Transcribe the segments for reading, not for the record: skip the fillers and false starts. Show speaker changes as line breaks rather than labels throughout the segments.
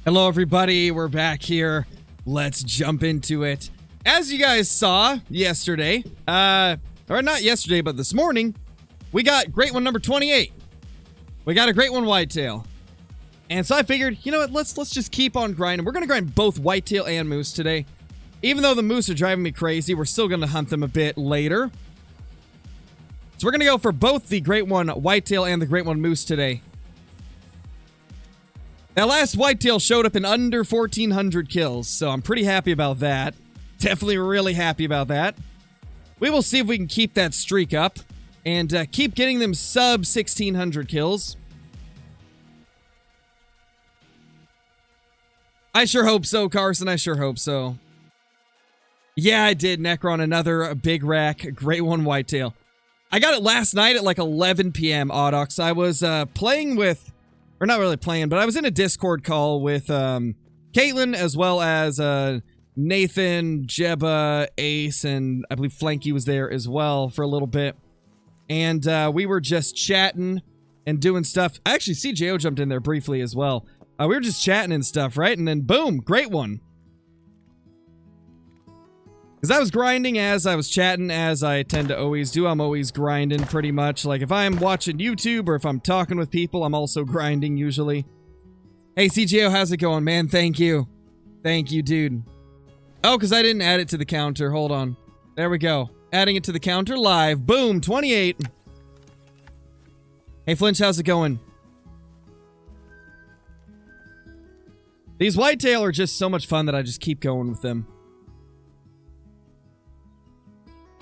Hello everybody, we're back here. Let's jump into it. As you guys saw yesterday, or not yesterday, but this morning, we got great one number 28. We got a great one whitetail. And so I figured, you know what, let's just keep on grinding. We're gonna grind both whitetail and moose today. Even though the moose are driving me crazy, we're still gonna hunt them a bit later. So we're gonna go for both the great one whitetail and the great one moose today. Now, last whitetail showed up in under 1,400 kills, so I'm pretty happy about that. Definitely really happy about that. We will see if we can keep that streak up and keep getting them sub 1,600 kills. I sure hope so, Carson. I sure hope so. Yeah, I did, Necron. Another big rack. Great one whitetail. I got it last night at like 11 p.m. Audox. I was playing with... Or not really playing, but I was in a Discord call with Caitlin as well as Nathan, Jebba, Ace, and I believe Flanky was there as well for a little bit. And we were just chatting and doing stuff. Actually, CJO jumped in there briefly as well. We were just chatting and stuff, right? And then boom, great one. Because I was grinding as I was chatting, as I tend to always do. I'm always grinding pretty much. Like if I'm watching YouTube or if I'm talking with people, I'm also grinding usually. Hey, CGO, how's it going, man? Thank you. Thank you, dude. Oh, because I didn't add it to the counter. Hold on. There we go. Adding it to the counter live. Boom, 28. Hey, Flinch, how's it going? These whitetail are just so much fun that I just keep going with them.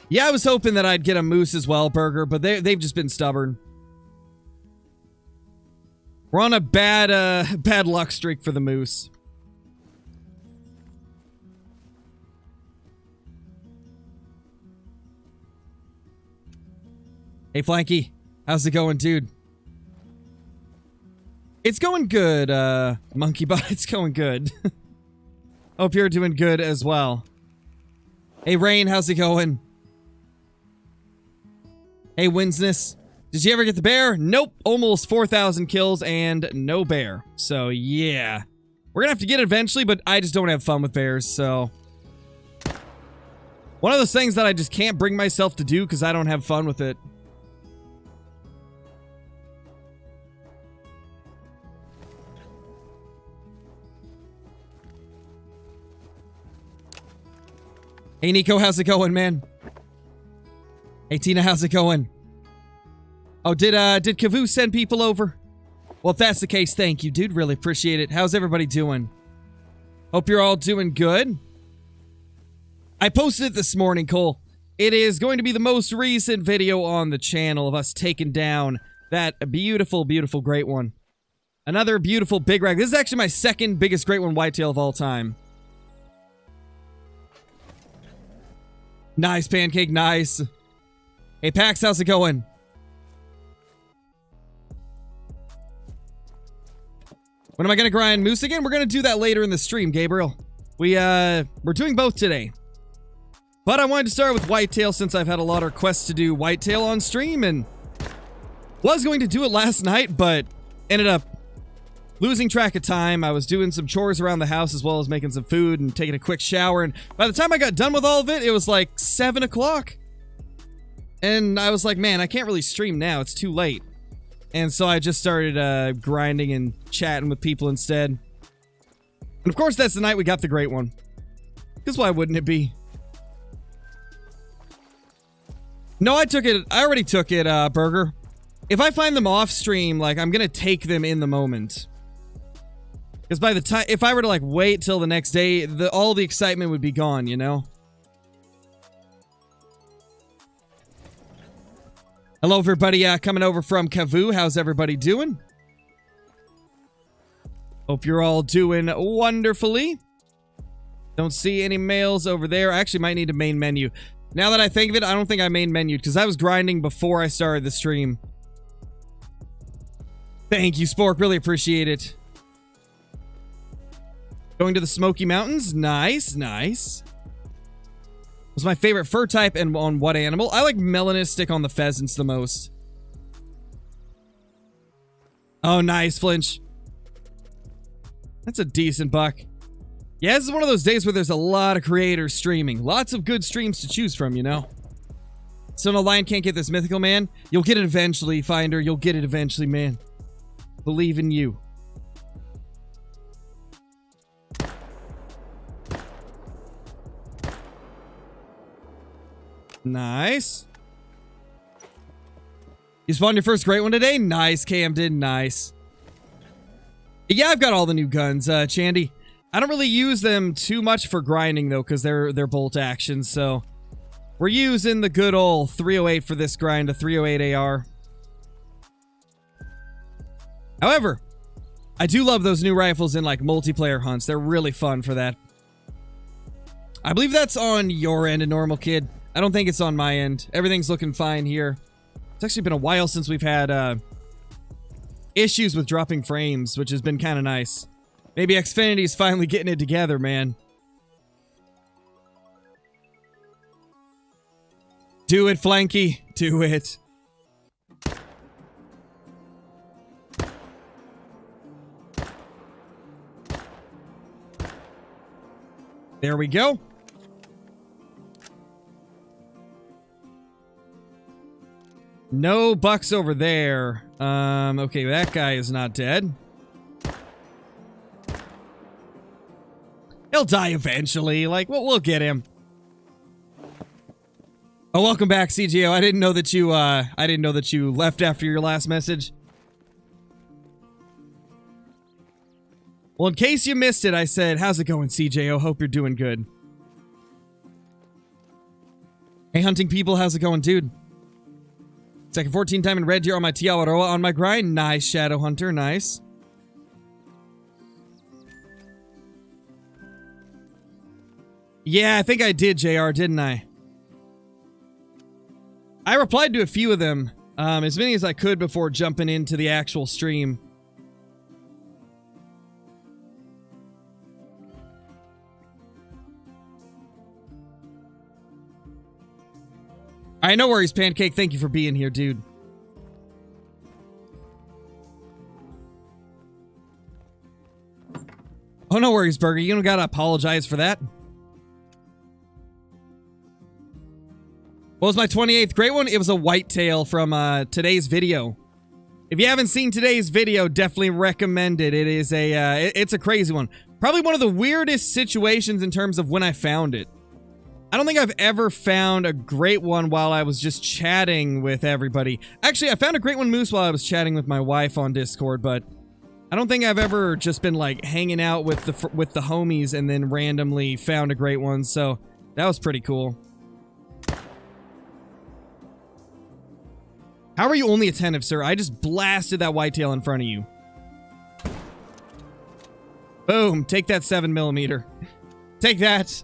Yeah, I was hoping that I'd get a moose as well, Burger, but they've just been stubborn. We're on a bad luck streak for the moose. Hey, Flanky. How's it going, dude? It's going good, Monkey Butt. It's going good. Hope you're doing good as well. Hey, Rain. How's it going? Hey, Winsness, did you ever get the bear? Nope, almost 4,000 kills and no bear. So, yeah. We're gonna have to get it eventually, but I just don't have fun with bears, so... One of those things that I just can't bring myself to do because I don't have fun with it. Hey, Nico, how's it going, man? Hey, Tina, how's it going? Oh, did Kavu send people over? Well, if that's the case, thank you, dude. Really appreciate it. How's everybody doing? Hope you're all doing good. I posted it this morning, Cole. It is going to be the most recent video on the channel of us taking down that beautiful, beautiful great one. Another beautiful big rack. This is actually my second biggest great one whitetail of all time. Nice, Pancake, nice. Hey, Pax, how's it going? When am I gonna grind moose again? We're gonna do that later in the stream, Gabriel. We're doing both today. But I wanted to start with whitetail since I've had a lot of requests to do whitetail on stream, and was going to do it last night, but ended up losing track of time. I was doing some chores around the house as well as making some food and taking a quick shower, and by the time I got done with all of it, it was like 7 o'clock. And I was like, man, I can't really stream now. It's too late. And so I just started grinding and chatting with people instead. And of course, that's the night we got the great one. Because why wouldn't it be? No, I took it. I already took it, Burger. If I find them off stream, like, I'm going to take them in the moment. Because by the time, if I were to, like, wait till the next day, all the excitement would be gone, you know? Hello, everybody, coming over from Kavu. How's everybody doing? Hope you're all doing wonderfully. Don't see any mails over there. I actually might need a main menu. Now that I think of it, I don't think I main menued because I was grinding before I started the stream. Thank you, Spork. Really appreciate it. Going to the Smoky Mountains. Nice, nice. Was my favorite fur type and on what animal? I like melanistic on the pheasants the most. Oh, nice, Flinch. That's a decent buck. Yeah, this is one of those days where there's a lot of creators streaming. Lots of good streams to choose from, you know? So no, Lion can't get this mythical, man. You'll get it eventually, Finder. You'll get it eventually, man. Believe in you. Nice. You spawned your first great one today? Nice, Camden. Nice. Yeah, I've got all the new guns, Chandy. I don't really use them too much for grinding, though, because they're bolt actions, so... We're using the good old 308 for this grind, a 308 AR. However, I do love those new rifles in, like, multiplayer hunts. They're really fun for that. I believe that's on your end, a normal kid. I don't think it's on my end. Everything's looking fine here. It's actually been a while since we've had issues with dropping frames, which has been kind of nice. Maybe Xfinity's finally getting it together, man. Do it, Flanky. Do it. There we go. No bucks over there. Okay, that guy is not dead. He'll die eventually. Like, we'll get him. Oh, welcome back, CGO. I didn't know that you left after your last message. Well, in case you missed it, I said, how's it going, CJO? Hope you're doing good. Hey, hunting people, how's it going, dude? Second 14 diamond red deer on my Tiawaroa on my grind. Nice, Shadow Hunter. Nice. Yeah, I think I did, JR, didn't I? I replied to a few of them, as many as I could before jumping into the actual stream. All right, no worries, Pancake. Thank you for being here, dude. Oh, no worries, Burger. You don't gotta apologize for that. What was my 28th great one? It was a whitetail from today's video. If you haven't seen today's video, definitely recommend it. It is it's a crazy one. Probably one of the weirdest situations in terms of when I found it. I don't think I've ever found a great one while I was just chatting with everybody. Actually, I found a great one moose while I was chatting with my wife on Discord, but I don't think I've ever just been like hanging out with the homies and then randomly found a great one. So that was pretty cool. How are you only attentive, sir? I just blasted that whitetail in front of you. Boom. Take that 7mm. Take that.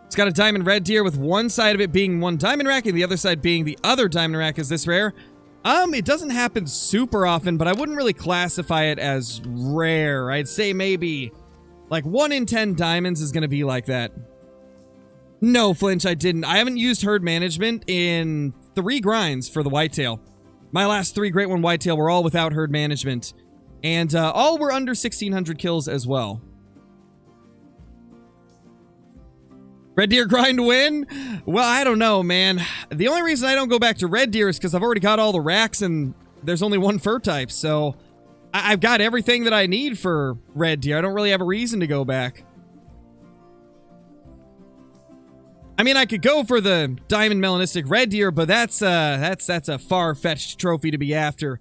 It's got a diamond red deer with one side of it being one diamond rack and the other side being the other diamond rack. Is this rare? It doesn't happen super often, but I wouldn't really classify it as rare. I'd say maybe like 1 in 10 diamonds is going to be like that. No, Flinch, I didn't. I haven't used herd management in 3 grinds for the whitetail. My last 3 great one whitetail were all without herd management. And all were under 1,600 kills as well. Red deer grind win? Well, I don't know, man. The only reason I don't go back to red deer is because I've already got all the racks and there's only one fur type. So I've got everything that I need for red deer. I don't really have a reason to go back. I mean, I could go for the diamond melanistic red deer, but that's a far-fetched trophy to be after.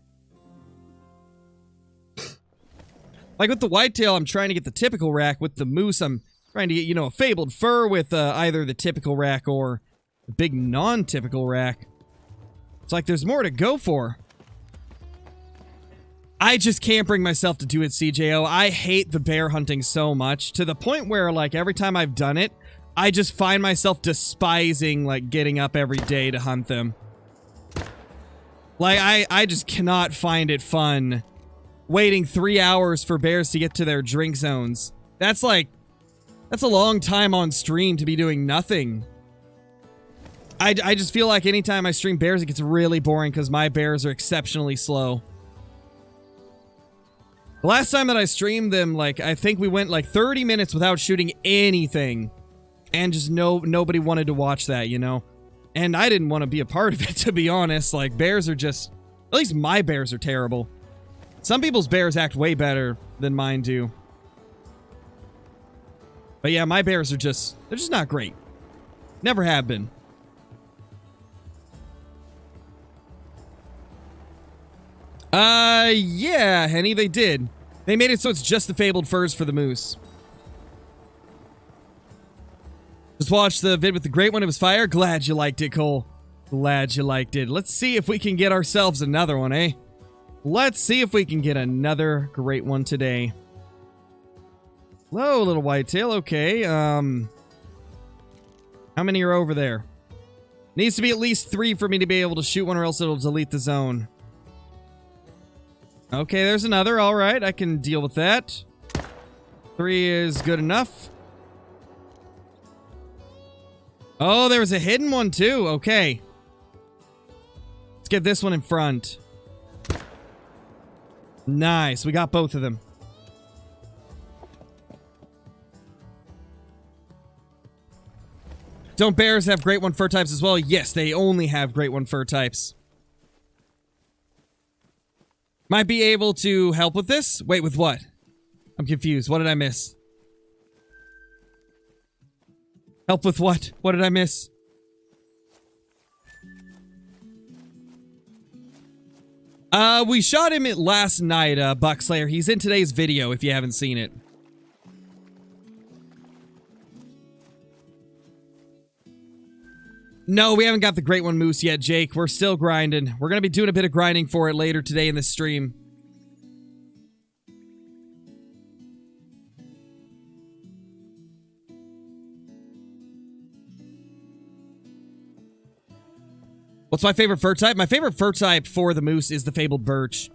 Like with the whitetail, I'm trying to get the typical rack. With the moose, I'm trying to get, you know, a fabled fur with either the typical rack or a big non-typical rack. It's like there's more to go for. I just can't bring myself to do it, CJO. I hate the bear hunting so much, to the point where, like, every time I've done it, I just find myself despising, like, getting up every day to hunt them. Like, I just cannot find it fun waiting 3 hours for bears to get to their drink zones. That's a long time on stream to be doing nothing. I just feel like anytime I stream bears, it gets really boring because my bears are exceptionally slow. The last time that I streamed them, like, I think we went like 30 minutes without shooting anything. And just nobody wanted to watch that, you know? And I didn't want to be a part of it, to be honest. Like, bears are just... At least my bears are terrible. Some people's bears act way better than mine do. But yeah, my bears are just... They're just not great. Never have been. Yeah, Henny, they did. They made it so it's just the fabled furs for the moose. Just watched the vid with the great one. It was fire. Glad you liked it, Cole. Glad you liked it. Let's see if we can get ourselves another one, eh? Let's see if we can get another great one today. Hello, little whitetail. Okay, how many are over there? Needs to be at least 3 for me to be able to shoot one, or else it'll delete the zone. Okay, there's another. All right, I can deal with that. 3 is good enough. Oh, there was a hidden one too. Okay. Let's get this one in front. Nice. We got both of them. Don't bears have great one fur types as well? Yes, they only have great one fur types. Might be able to help with this? Wait, with what? I'm confused. What did I miss? Help with what? What did I miss? We shot him last night, Buckslayer. He's in today's video if you haven't seen it. No, we haven't got the Great One Moose yet, Jake. We're still grinding. We're going to be doing a bit of grinding for it later today in the stream. What's my favorite fur type? My favorite fur type for the moose is the fabled birch.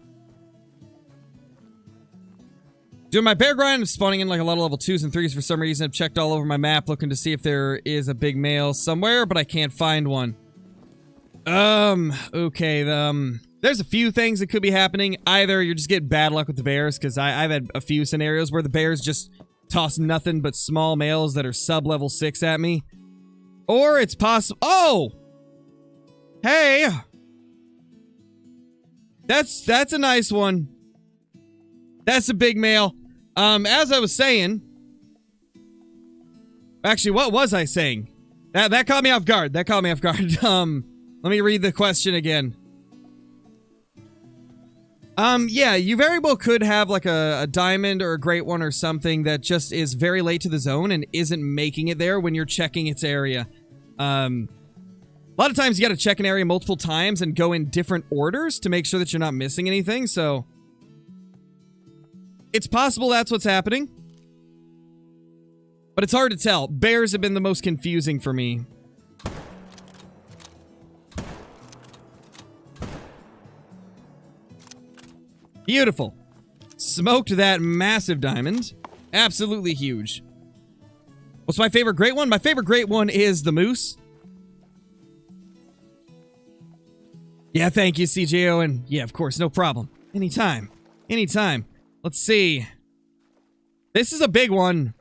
Doing my bear grind, I'm spawning in like a lot of level 2s and 3s for some reason. I've checked all over my map looking to see if there is a big male somewhere, but I can't find one. Okay, there's a few things that could be happening. Either you're just getting bad luck with the bears, because I've had a few scenarios where the bears just toss nothing but small males that are sub-level 6 at me. Or it's possible... Oh! Hey! That's a nice one. That's a big male. As I was saying... Actually, what was I saying? That caught me off guard. That caught me off guard. Let me read the question again. Yeah, you very well could have like a diamond or a great one or something that just is very late to the zone and isn't making it there when you're checking its area. A lot of times you gotta check an area multiple times and go in different orders to make sure that you're not missing anything, so... It's possible that's what's happening. But it's hard to tell. Bears have been the most confusing for me. Beautiful. Smoked that massive diamond. Absolutely huge. What's my favorite great one? My favorite great one is the moose. Yeah, thank you, CJO, and yeah, of course, no problem. Anytime. Anytime. Let's see. This is a big one.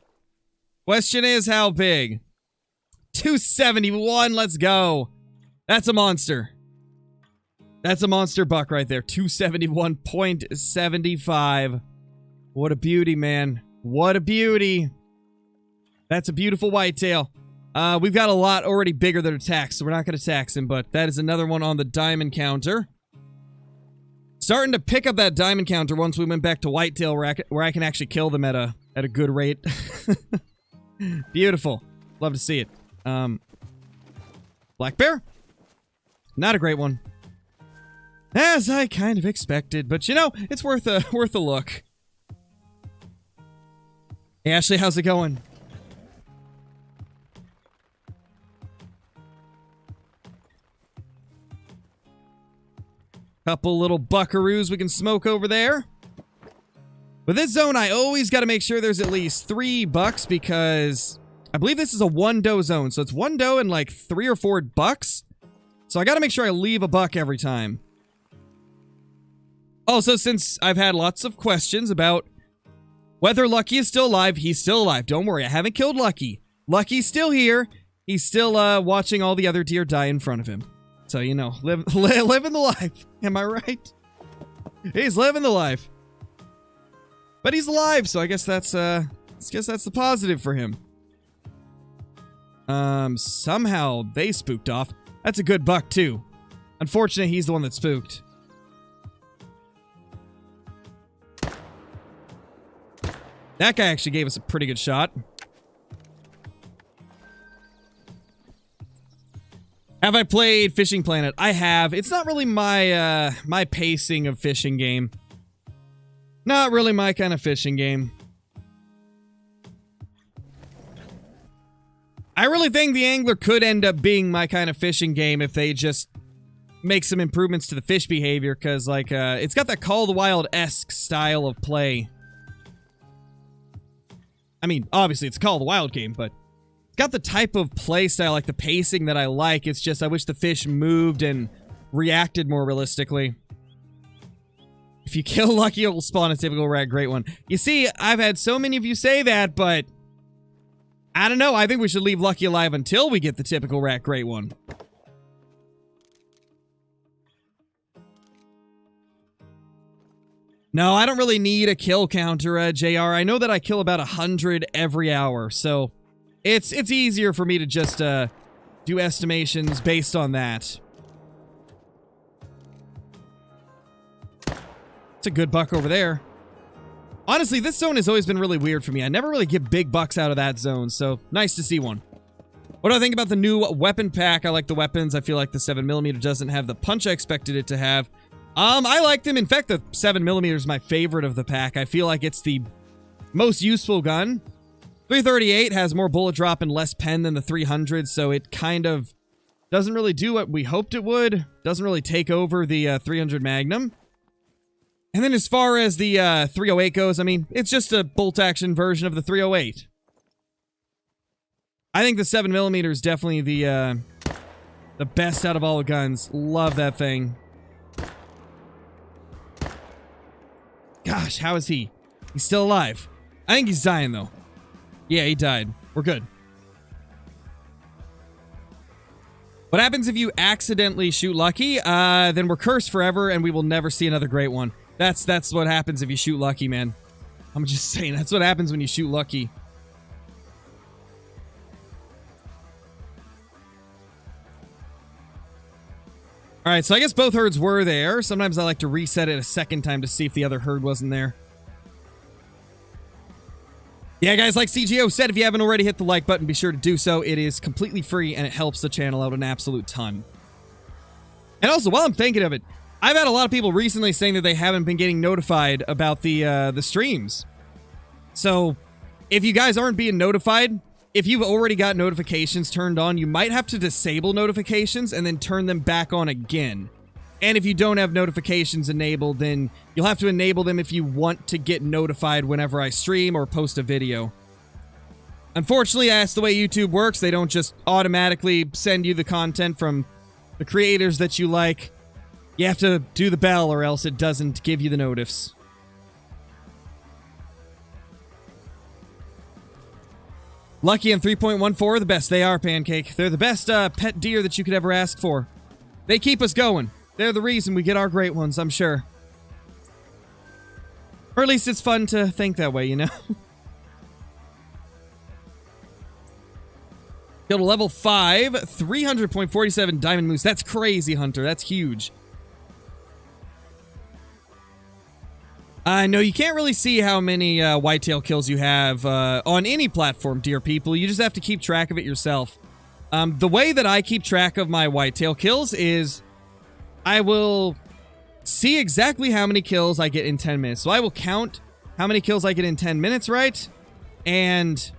Question is, how big? 271, let's go. That's a monster. That's a monster buck right there. 271.75. What a beauty, man. What a beauty. That's a beautiful whitetail. We've got a lot already bigger that are taxed, so we're not going to tax him, but that is another one on the diamond counter. Starting to pick up that diamond counter once we went back to whitetail, where I can actually kill them at a good rate. Beautiful. Love to see it. Black bear? Not a great one. As I kind of expected, but you know, it's worth a look. Hey Ashley, how's it going? Couple little buckaroos we can smoke over there. With this zone, I always got to make sure there's at least 3 bucks because I believe this is a 1 doe zone. So it's 1 doe and like 3 or 4 bucks. So I got to make sure I leave a buck every time. Also, since I've had lots of questions about whether Lucky is still alive, he's still alive. Don't worry, I haven't killed Lucky. Lucky's still here. He's still watching all the other deer die in front of him. So, you know, living the life. Am I right? He's living the life. But he's alive, so I guess that's the positive for him. Somehow they spooked off. That's a good buck, too. Unfortunately, he's the one that spooked. That guy actually gave us a pretty good shot. Have I played Fishing Planet? I have. It's not really my, my pacing of fishing game. Not really my kind of fishing game. I really think the Angler could end up being my kind of fishing game if they just make some improvements to the fish behavior, because, like, it's got that Call of the Wild-esque style of play. I mean, obviously, it's a Call of the Wild game, but it's got the type of play style, like the pacing that I like. It's just, I wish the fish moved and reacted more realistically. If you kill Lucky, it will spawn a typical rat great one. You see, I've had so many of you say that, but I don't know. I think we should leave Lucky alive until we get the typical rat great one. No, I don't really need a kill counter, JR. I know that I kill about 100 every hour, so it's easier for me to just do estimations based on that. It's a good buck over there. Honestly, this zone has always been really weird for me. I never really get big bucks out of that zone, so nice to see one. What do I think about the new weapon pack? I like the weapons. I feel like the 7mm doesn't have the punch I expected it to have. I like them. In fact, the 7mm is my favorite of the pack. I feel like it's the most useful gun. 338 has more bullet drop and less pen than the 300, so it kind of doesn't really do what we hoped it would. Doesn't really take over the 300 Magnum. And then as far as the 308 goes, I mean, it's just a bolt-action version of the 308. I think the 7mm is definitely the best out of all the guns. Love that thing. Gosh, how is he? He's still alive. I think he's dying, though. Yeah, he died. We're good. What happens if you accidentally shoot Lucky? Then we're cursed forever, and we will never see another great one. That's what happens if you shoot Lucky, man. I'm just saying, that's what happens when you shoot Lucky. Alright, so I guess both herds were there. Sometimes I like to reset it a second time to see if the other herd wasn't there. Yeah, guys, like CGO said, if you haven't already hit the like button, be sure to do so. It is completely free, and it helps the channel out an absolute ton. And also, while I'm thinking of it, I've had a lot of people recently saying that they haven't been getting notified about the streams. So, if you guys aren't being notified, if you've already got notifications turned on, you might have to disable notifications and then turn them back on again. And if you don't have notifications enabled, then you'll have to enable them if you want to get notified whenever I stream or post a video. Unfortunately, that's the way YouTube works. They don't just automatically send you the content from the creators that you like. You have to do the bell or else it doesn't give you the notifs. Lucky and 3.14 are the best. They are, Pancake. They're the best pet deer that you could ever ask for. They keep us going. They're the reason we get our great ones, I'm sure. Or at least it's fun to think that way, you know? Killed a level 5, 300.47 Diamond Moose. That's crazy, Hunter. That's huge. I know you can't really see how many whitetail kills you have on any platform, dear people. You just have to keep track of it yourself. The way that I keep track of my whitetail kills is I will see exactly how many kills I get in 10 minutes. So I will count how many kills I get in 10 minutes, right? And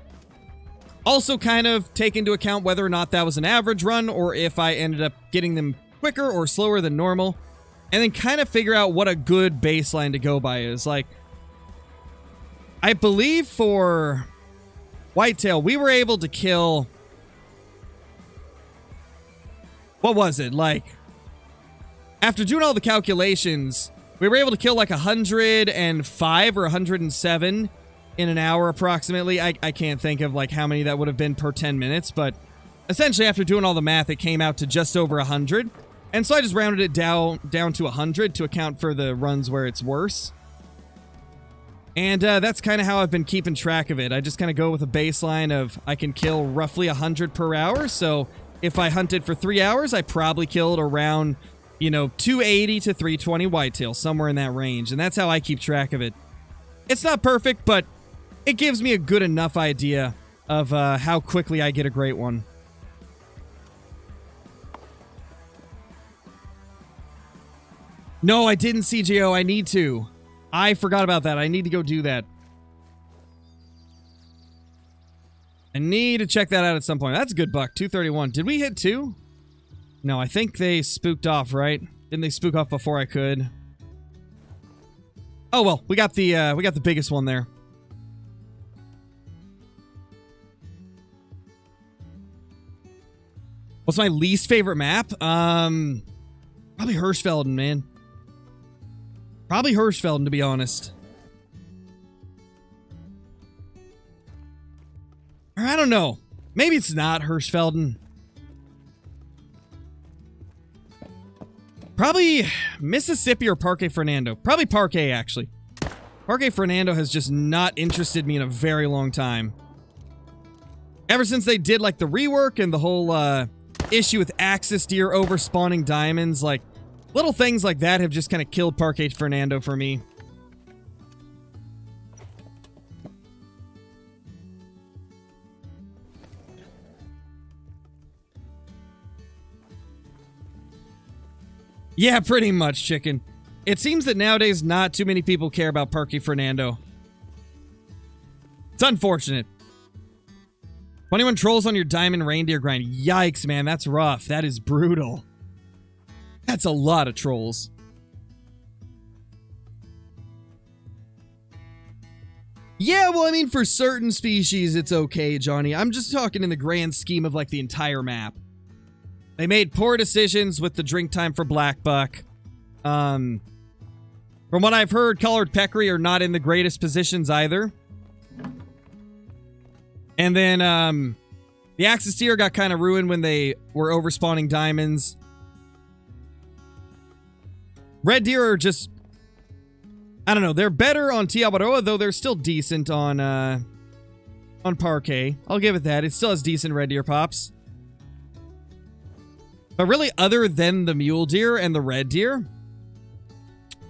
also kind of take into account whether or not that was an average run or if I ended up getting them quicker or slower than normal. And then kind of figure out what a good baseline to go by is. Like, I believe for whitetail, we were able to kill... What was it? Like, after doing all the calculations, We were able to kill like 105 or 107 in an hour approximately. I can't think of like how many that would have been per 10 minutes, but essentially after doing all the math, it came out to just over 100. And so I just rounded it down to 100 to account for the runs where it's worse. And that's kind of how I've been keeping track of it. I just kind of go with a baseline of I can kill roughly 100 per hour. So if I hunted for 3 hours, I probably killed around, you know, 280 to 320 whitetail, somewhere in that range. And that's how I keep track of it. It's not perfect, but it gives me a good enough idea of how quickly I get a great one. No, I didn't CGO. I need to. I forgot about that. I need to go do that. I need to check that out at some point. That's a good buck. 231. Did we hit 2? No, I think they spooked off, right? Didn't they spook off before I could? Oh well, we got the biggest one there. What's my least favorite map? Probably Hirschfelden, man. Probably Hirschfelden, to be honest. Or I don't know. Maybe it's not Hirschfelden. Probably Mississippi or Parque Fernando. Probably Parque, actually. Parque Fernando has just not interested me in a very long time. Ever since they did, like, the rework and the whole, issue with axis deer over spawning diamonds, like, little things like that have just kind of killed Parque Fernando for me. Yeah, pretty much, chicken. It seems that nowadays not too many people care about Parque Fernando. It's unfortunate. 21 trolls on your diamond reindeer grind. Yikes, man, that's rough. That is brutal. That's a lot of trolls. Yeah, well, I mean, for certain species, it's okay, Johnny. I'm just talking in the grand scheme of, like, the entire map. They made poor decisions with the drink time for black buck. From what I've heard, collared peccary are not in the greatest positions either. And then, the axis deer got kind of ruined when they were overspawning diamonds. Red deer are just, I don't know, they're better on Tiabaroa, though they're still decent on Parque. I'll give it that. It still has decent red deer pops. But really, other than the mule deer and the red deer,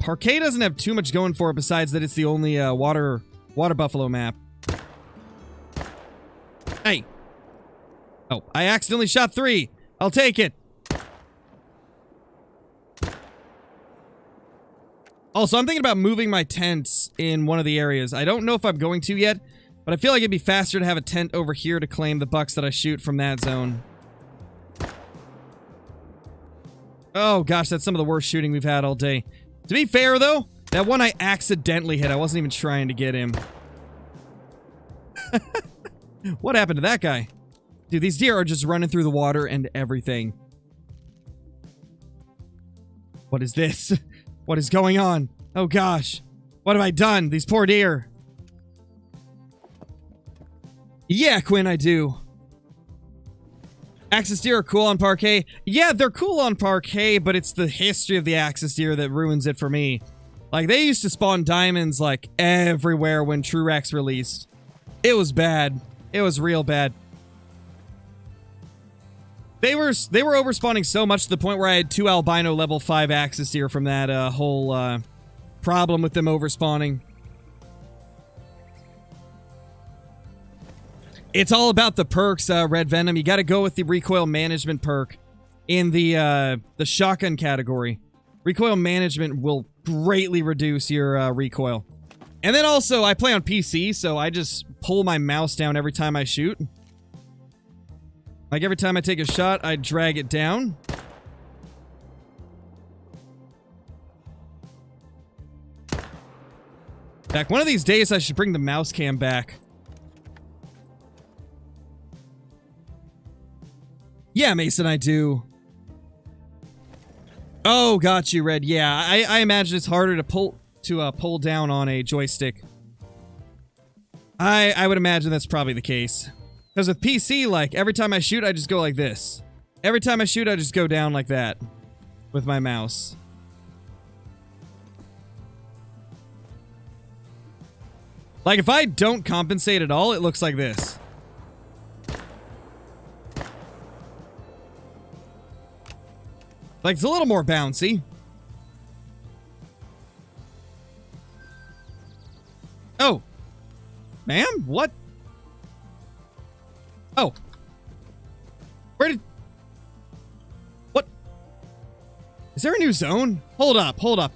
Parque doesn't have too much going for it besides that it's the only water buffalo map. Hey. Oh, I accidentally shot 3. I'll take it. Also, I'm thinking about moving my tents in one of the areas. I don't know if I'm going to yet, but I feel like it'd be faster to have a tent over here to claim the bucks that I shoot from that zone. Oh gosh, that's some of the worst shooting we've had all day. To be fair though, that one I accidentally hit. I wasn't even trying to get him. What happened to that guy? Dude, these deer are just running through the water and everything. What is this? What is going on? Oh gosh. What have I done? These poor deer. Yeah, Quinn, I do. Axis deer are cool on Parque. Yeah, they're cool on Parque, but it's the history of the axis deer that ruins it for me. Like, they used to spawn diamonds, like, everywhere when Truex released. It was bad. It was real bad. They were overspawning so much to the point where I had 2 albino level 5 axis deer from that whole problem with them overspawning. It's all about the perks, Red Venom. You got to go with the recoil management perk in the shotgun category. Recoil management will greatly reduce your recoil. And then also, I play on PC, so I just pull my mouse down every time I shoot. Like, every time I take a shot, I drag it down. Back one of these days, I should bring the mouse cam back. Yeah, Mason, I do. Oh, got you, Red. Yeah, I imagine it's harder to pull down on a joystick. I would imagine that's probably the case. Because with PC, like, every time I shoot, I just go like this. Every time I shoot, I just go down like that with my mouse. Like, if I don't compensate at all, it looks like this. Like, it's a little more bouncy. Oh. Ma'am? What? Oh. Where did... What? Is there a new zone? Hold up, hold up.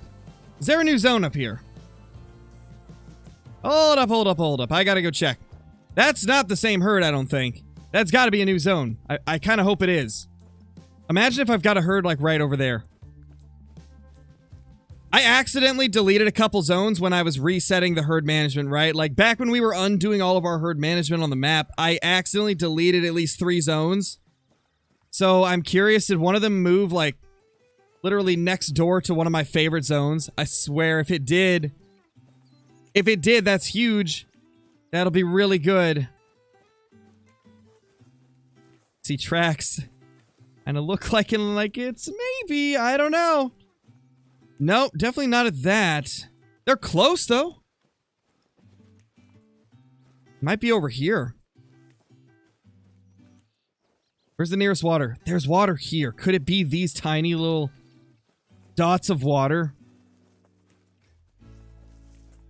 Is there a new zone up here? Hold up, hold up, hold up. I gotta go check. That's not the same herd, I don't think. That's gotta be a new zone. I kind of hope it is. Imagine if I've got a herd, like, right over there. I accidentally deleted a couple zones when I was resetting the herd management, right? Like, back when we were undoing all of our herd management on the map, I accidentally deleted at least 3 zones. So, I'm curious, did one of them move, like, literally next door to one of my favorite zones? I swear, if it did... If it did, that's huge. That'll be really good. See tracks. And it look like it's maybe, I don't know. Nope, definitely not at that. They're close though. Might be over here. Where's the nearest water? There's water here. Could it be these tiny little dots of water?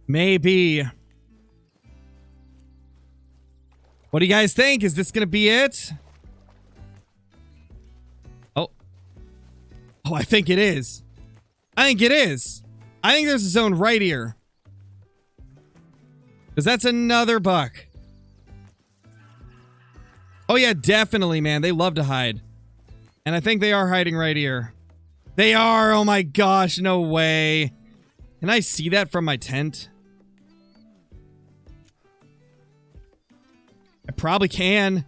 Maybe. What do you guys think? Is this gonna be it? Oh. Oh, I think it is. I think it is. I think there's a zone right here. Because that's another buck. Oh yeah, definitely, man. They love to hide. And I think they are hiding right here. They are! Oh my gosh, no way. Can I see that from my tent? I probably can.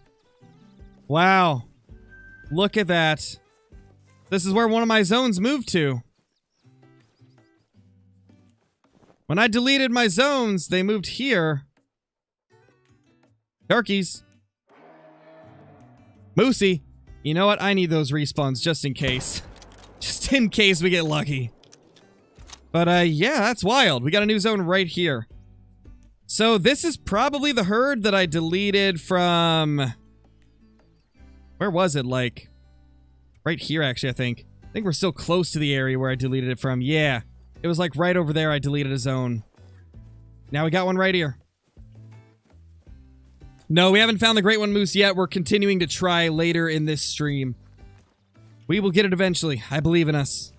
Wow. Look at that. This is where one of my zones moved to. When I deleted my zones, they moved here. Turkeys. Moosey. You know what? I need those respawns just in case. Just in case we get lucky. But, yeah, that's wild. We got a new zone right here. So, this is probably the herd that I deleted from... Where was it? Like, right here, actually, I think. I think we're still close to the area where I deleted it from. Yeah. It was, like, right over there I deleted a zone. Now we got one right here. No, we haven't found the Great One Moose yet. We're continuing to try later in this stream. We will get it eventually. I believe in us.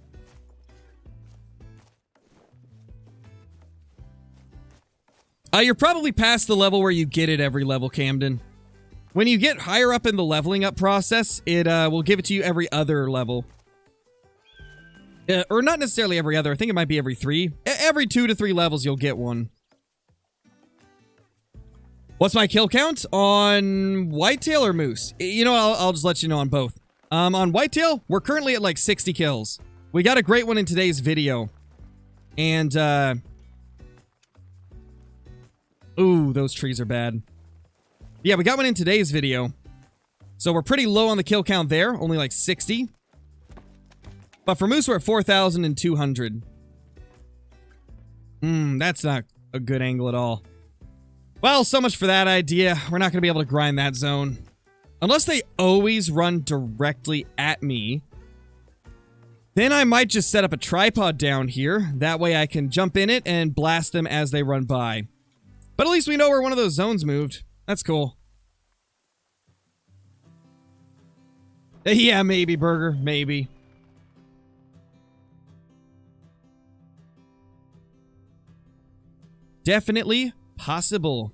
You're probably past the level where you get it every level, Camden. When you get higher up in the leveling up process, it will give it to you every other level. Or not necessarily every other. I think it might be every 3. Every 2 to 3 levels, you'll get one. What's my kill count? On Whitetail or Moose? You know, I'll just let you know on both. On Whitetail, we're currently at like 60 kills. We got a great one in today's video. And, ooh, those trees are bad. Yeah, we got one in today's video. So we're pretty low on the kill count there. Only like 60. But for Moose, we're at 4,200. That's not a good angle at all. Well, so much for that idea. We're not going to be able to grind that zone. Unless they always run directly at me. Then I might just set up a tripod down here. That way I can jump in it and blast them as they run by. But at least we know where one of those zones moved. That's cool. Yeah, maybe, Burger. Maybe. Definitely possible.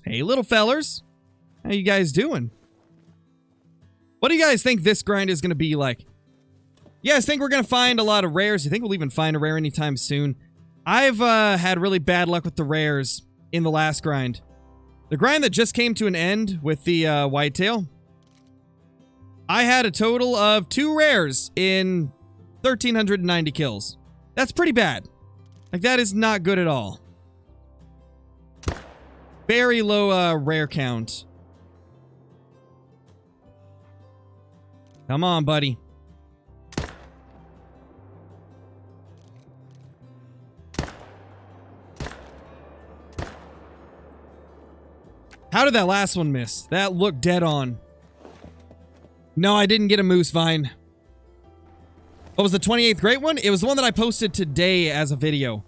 Hey, little fellers. How you guys doing? What do you guys think this grind is going to be like? You guys think we're going to find a lot of rares? You think we'll even find a rare anytime soon? I've had really bad luck with the rares in the last grind. The grind that just came to an end with the Whitetail. I had a total of 2 rares in 1,390 kills. That's pretty bad. Like, that is not good at all. Very low rare count. Come on, buddy. How did that last one miss? That looked dead on. No, I didn't get a moose vine. What was the 28th great one? It was the one that I posted today as a video.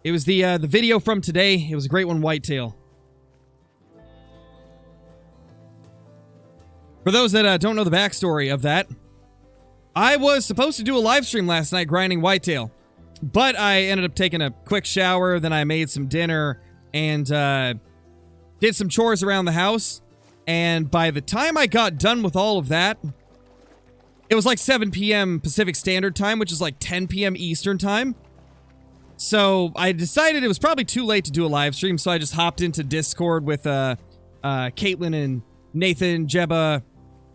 It was the video from today. It was a great one, whitetail. For those that don't know the backstory of that, I was supposed to do a live stream last night grinding whitetail, but I ended up taking a quick shower, then I made some dinner, and did some chores around the house, and by the time I got done with all of that, it was like 7 p.m. Pacific Standard Time, which is like 10 p.m. Eastern Time. So I decided it was probably too late to do a live stream, so I just hopped into Discord with Caitlin and Nathan, Jebba,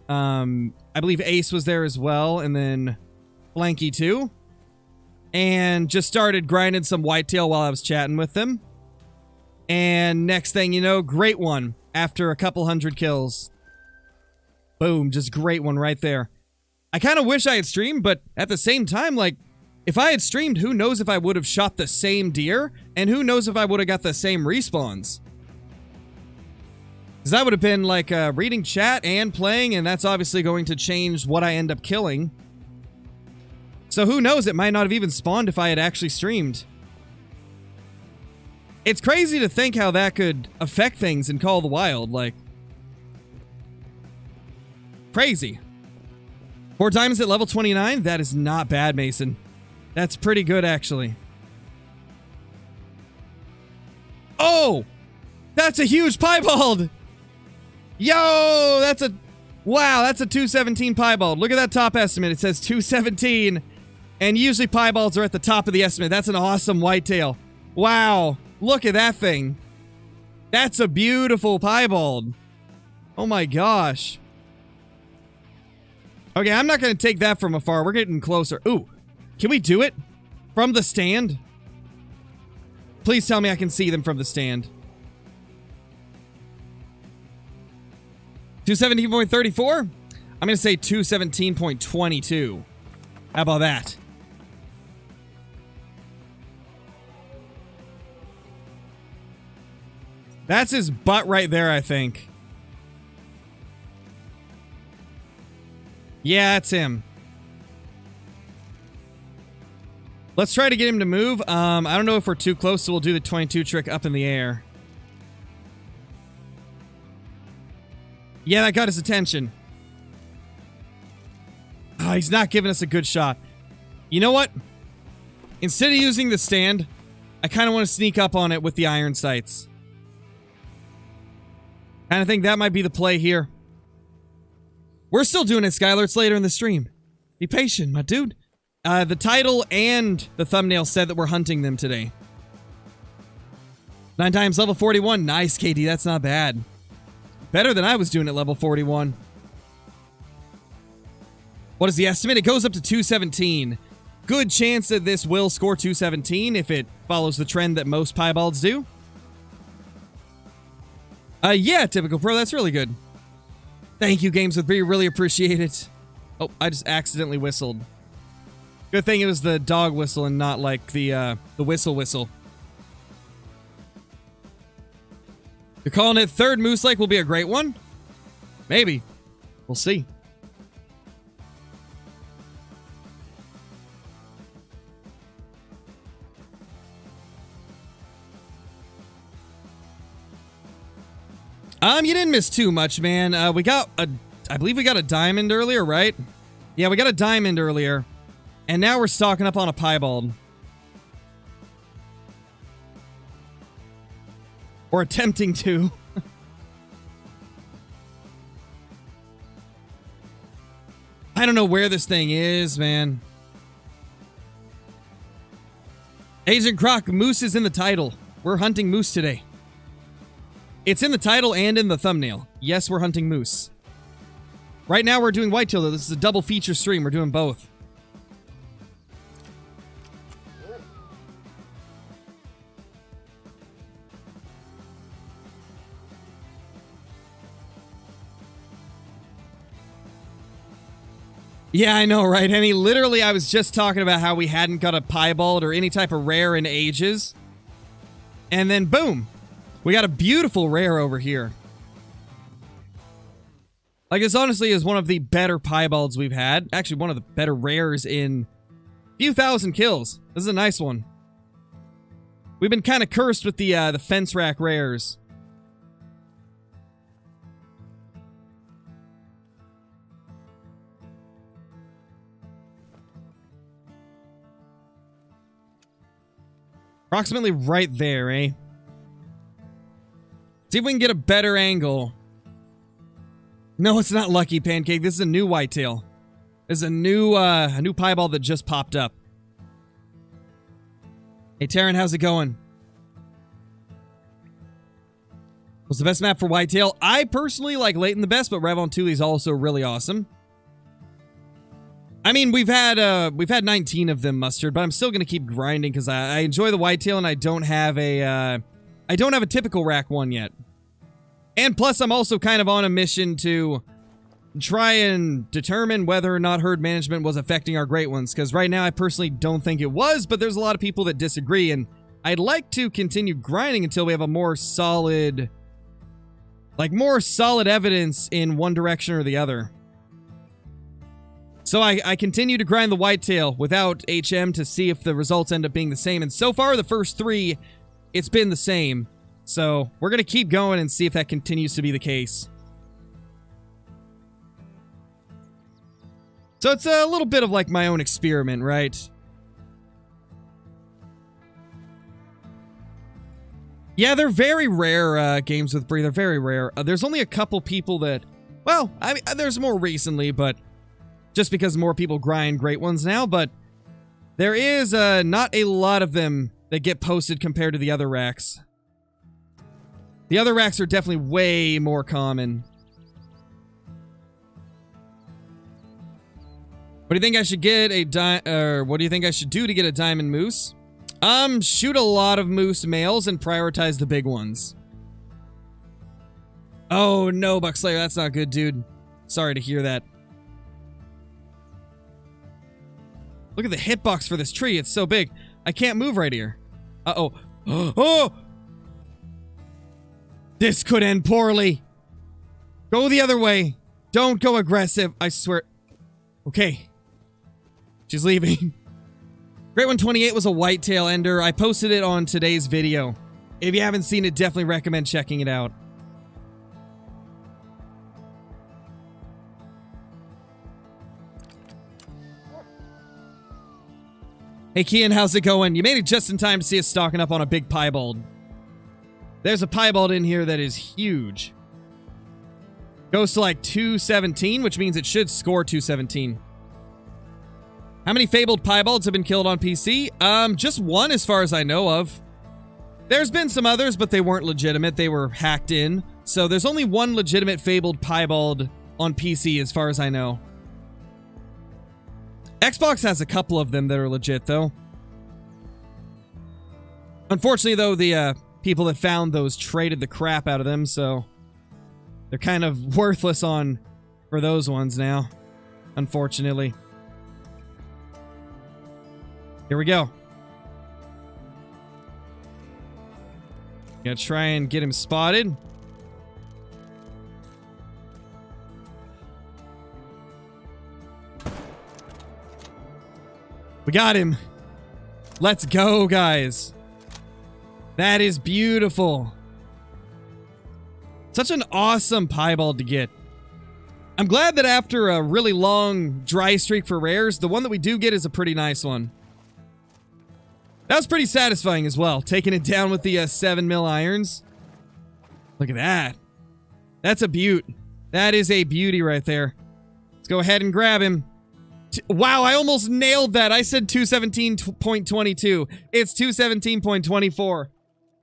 I believe Ace was there as well, and then Blanky too, and just started grinding some whitetail while I was chatting with them. And next thing you know, great one after a couple hundred kills. Boom, just great one right there. I kind of wish I had streamed, but at the same time, like, if I had streamed, who knows if I would have shot the same deer, and who knows if I would have got the same respawns. Because that would have been like reading chat and playing, and that's obviously going to change what I end up killing. So who knows, it might not have even spawned if I had actually streamed. It's crazy to think how that could affect things in Call of the Wild, like... Crazy. 4 times at level 29? That is not bad, Mason. That's pretty good, actually. Oh! That's a huge piebald! Yo, that's a... Wow, that's a 217 piebald. Look at that top estimate. It says 217. And usually piebalds are at the top of the estimate. That's an awesome whitetail. Wow. Look at that thing. That's a beautiful piebald. Oh my gosh. Okay, I'm not going to take that from afar. We're getting closer. Ooh. Can we do it? From the stand? Please tell me I can see them from the stand. 217.34? I'm going to say 217.22. How about that? That's his butt right there, I think. Yeah, that's him. Let's try to get him to move. I don't know if we're too close, so we'll do the 22 trick up in the air. Yeah, that got his attention. Oh, he's not giving us a good shot. You know what? Instead of using the stand, I kind of want to sneak up on it with the iron sights. Kind of think that might be the play here. We're still doing it, Skylar. It's later in the stream. Be patient, my dude. The title and the thumbnail said that we're hunting them today. 9 times level 41. Nice, KD. That's not bad. Better than I was doing at level 41. What is the estimate? It goes up to 217. Good chance that this will score 217 if it follows the trend that most piebalds do. Yeah, typical pro. That's really good. Thank you, Games with Bree. Really appreciate it. Oh, I just accidentally whistled. Good thing it was the dog whistle and not like the whistle. You're calling it third Moose Lake will be a great one? Maybe. We'll see. You didn't miss too much, man. We got a... I believe we got a diamond earlier, right? Yeah, we got a diamond earlier. And now we're stocking up on a piebald. Or attempting to. I don't know where this thing is, man. Agent Croc, moose is in the title. We're hunting moose today. It's in the title and in the thumbnail. Yes, we're hunting moose. Right now we're doing whitetail, though. This is a double feature stream. We're doing both. Yeah, I know, right, Henny? Literally, I was just talking about how we hadn't got a piebald or any type of rare in ages. And then, boom, we got a beautiful rare over here. Like, this honestly is one of the better piebalds we've had. Actually, one of the better rares in a few thousand kills. This is a nice one. We've been kind of cursed with the fence rack rares. Approximately right there, eh? See if we can get a better angle. No, it's not Lucky Pancake. This is a new whitetail. This is a new piebald that just popped up. Hey, Taryn, how's it going? What's the best map for whitetail? I personally like Leighton the best, but Rev on Thule is also really awesome. I mean, we've had 19 of them, Mustard, but I'm still gonna keep grinding because I enjoy the whitetail and I don't have a typical rack one yet. And plus, I'm also kind of on a mission to try and determine whether or not herd management was affecting our great ones, because right now I personally don't think it was, but there's a lot of people that disagree, and I'd like to continue grinding until we have a more solid evidence in one direction or the other. So I continue to grind the whitetail without HM to see if the results end up being the same. And so far, the first 3, it's been the same. So we're going to keep going and see if that continues to be the case. So it's a little bit of like my own experiment, right? Yeah, they're very rare games with Bree. They're very rare. There's only a couple people that... Well, I mean, there's more recently, but... Just because more people grind great ones now, but there is not a lot of them that get posted compared to the other racks. The other racks are definitely way more common. What do you think I should get what do you think I should do to get a diamond moose? Shoot a lot of moose males and prioritize the big ones. Oh no, Buckslayer, that's not good, dude. Sorry to hear that. Look at the hitbox for this tree. It's so big. I can't move right here. Uh-oh. Oh! This could end poorly. Go the other way. Don't go aggressive. I swear. Okay. She's leaving. Great 128 was a whitetail ender. I posted it on today's video. If you haven't seen it, definitely recommend checking it out. Hey, Kian, how's it going? You made it just in time to see us stocking up on a big piebald. There's a piebald in here that is huge. Goes to like 217, which means it should score 217. How many fabled piebalds have been killed on PC? Just one as far as I know of. There's been some others, but they weren't legitimate. They were hacked in. So there's only one legitimate fabled piebald on PC as far as I know. Xbox has a couple of them that are legit, though. Unfortunately, though, the people that found those traded the crap out of them, so they're kind of worthless for those ones now, unfortunately. Here we go. Gonna try and get him spotted. We got him. Let's go, guys. That is beautiful. Such an awesome piebald to get. I'm glad that after a really long dry streak for rares, the one that we do get is a pretty nice one. That was pretty satisfying as well, taking it down with the 7mm irons. Look at that. That's a beaut. That is a beauty right there. Let's go ahead and grab him. Wow, I almost nailed that. I said 217.22. It's 217.24.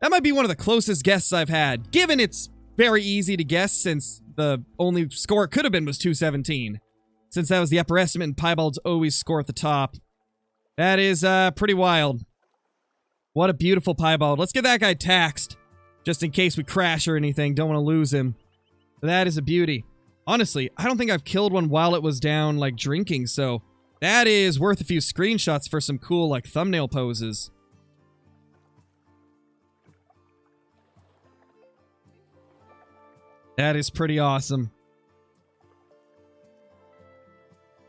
That might be one of the closest guesses I've had, given it's very easy to guess since the only score it could have been was 217. Since that was the upper estimate and piebalds always score at the top. That is pretty wild. What a beautiful piebald. Let's get that guy taxed. Just in case we crash or anything. Don't want to lose him. But that is a beauty. Honestly, I don't think I've killed one while it was down, like, drinking, so that is worth a few screenshots for some cool, like, thumbnail poses. That is pretty awesome.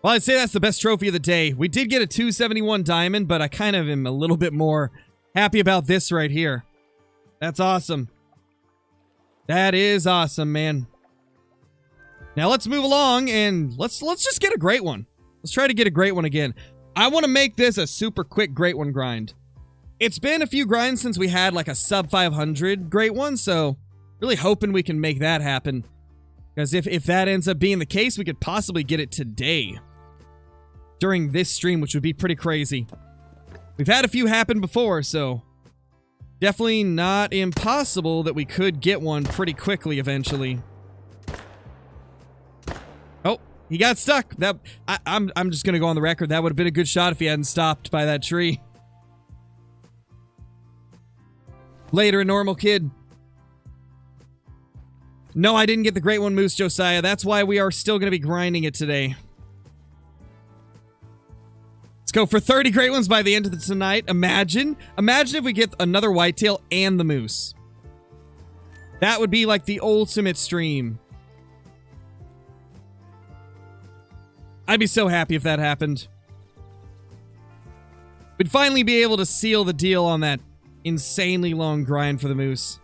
Well, I'd say that's the best trophy of the day. We did get a 271 diamond, but I kind of am a little bit more happy about this right here. That's awesome. That is awesome, man. Now let's move along and let's just get a great one. Let's try to get a great one again. I want to make this a super quick great one grind. It's been a few grinds since we had like a sub 500 great one, so really hoping we can make that happen. Because if that ends up being the case, we could possibly get it today. During this stream, which would be pretty crazy. We've had a few happen before, so definitely not impossible that we could get one pretty quickly eventually. Oh, he got stuck. I'm just gonna go on the record. That would have been a good shot if he hadn't stopped by that tree. Later, a normal kid. No, I didn't get the great one moose, Josiah. That's why we are still gonna be grinding it today. Let's go for 30 great ones by the end of the tonight. Imagine if we get another whitetail and the moose. That would be like the ultimate stream. I'd be so happy if that happened. We'd finally be able to seal the deal on that insanely long grind for the moose.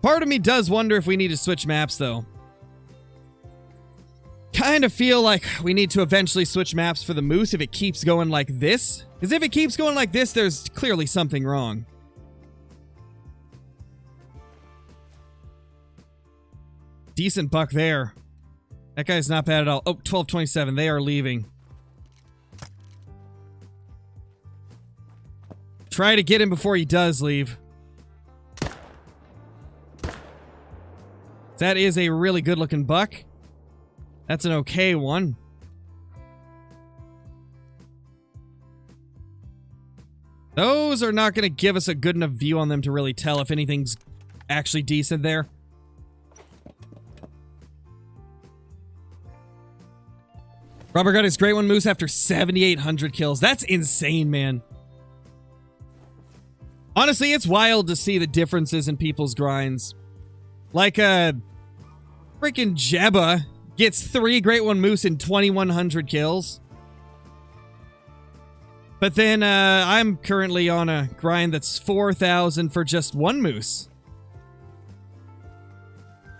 Part of me does wonder if we need to switch maps, though. Kind of feel like we need to eventually switch maps for the moose if it keeps going like this. Because if it keeps going like this, there's clearly something wrong. Decent buck there. That guy's not bad at all. Oh, 1227. They are leaving. Try to get him before he does leave. That is a really good looking buck. That's an okay one. Those are not going to give us a good enough view on them to really tell if anything's actually decent there. Robert got his great one moose after 7,800 kills. That's insane, man. Honestly, it's wild to see the differences in people's grinds. Like, freaking Jebba gets 3 great one moose in 2,100 kills. But then, I'm currently on a grind that's 4,000 for just 1 moose.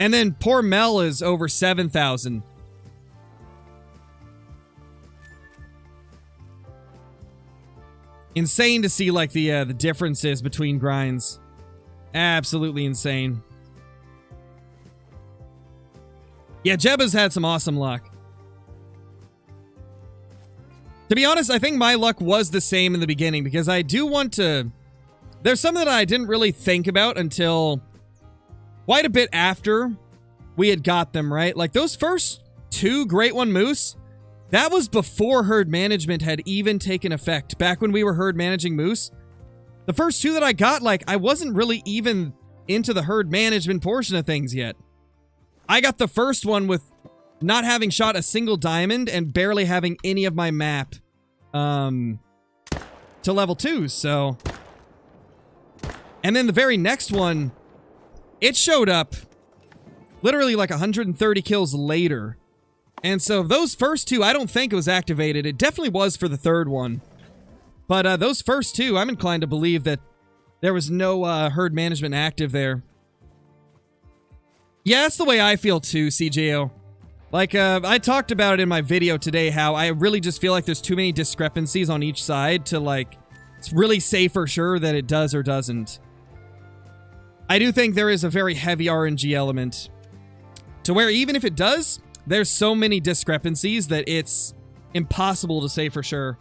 And then poor Mel is over 7,000. Insane to see, like, the differences between grinds. Absolutely insane. Yeah, Jebba's had some awesome luck. To be honest, I think my luck was the same in the beginning, because I do want to... There's some that I didn't really think about until quite a bit after we had got them, right? Like, those first 2 Great One Moose, that was before herd management had even taken effect. Back when we were herd managing moose, the first 2 that I got, like, I wasn't really even into the herd management portion of things yet. I got the first one with not having shot a single diamond and barely having any of my map to level 2, so... And then the very next one, it showed up literally like 130 kills later. And so those first 2, I don't think it was activated. It definitely was for the third one. But those first 2, I'm inclined to believe that there was no herd management active there. Yeah, that's the way I feel too, CJO. Like, I talked about it in my video today, how I really just feel like there's too many discrepancies on each side to, like, it's really say for sure that it does or doesn't. I do think there is a very heavy RNG element to where even if it does, there's so many discrepancies that it's impossible to say for sure.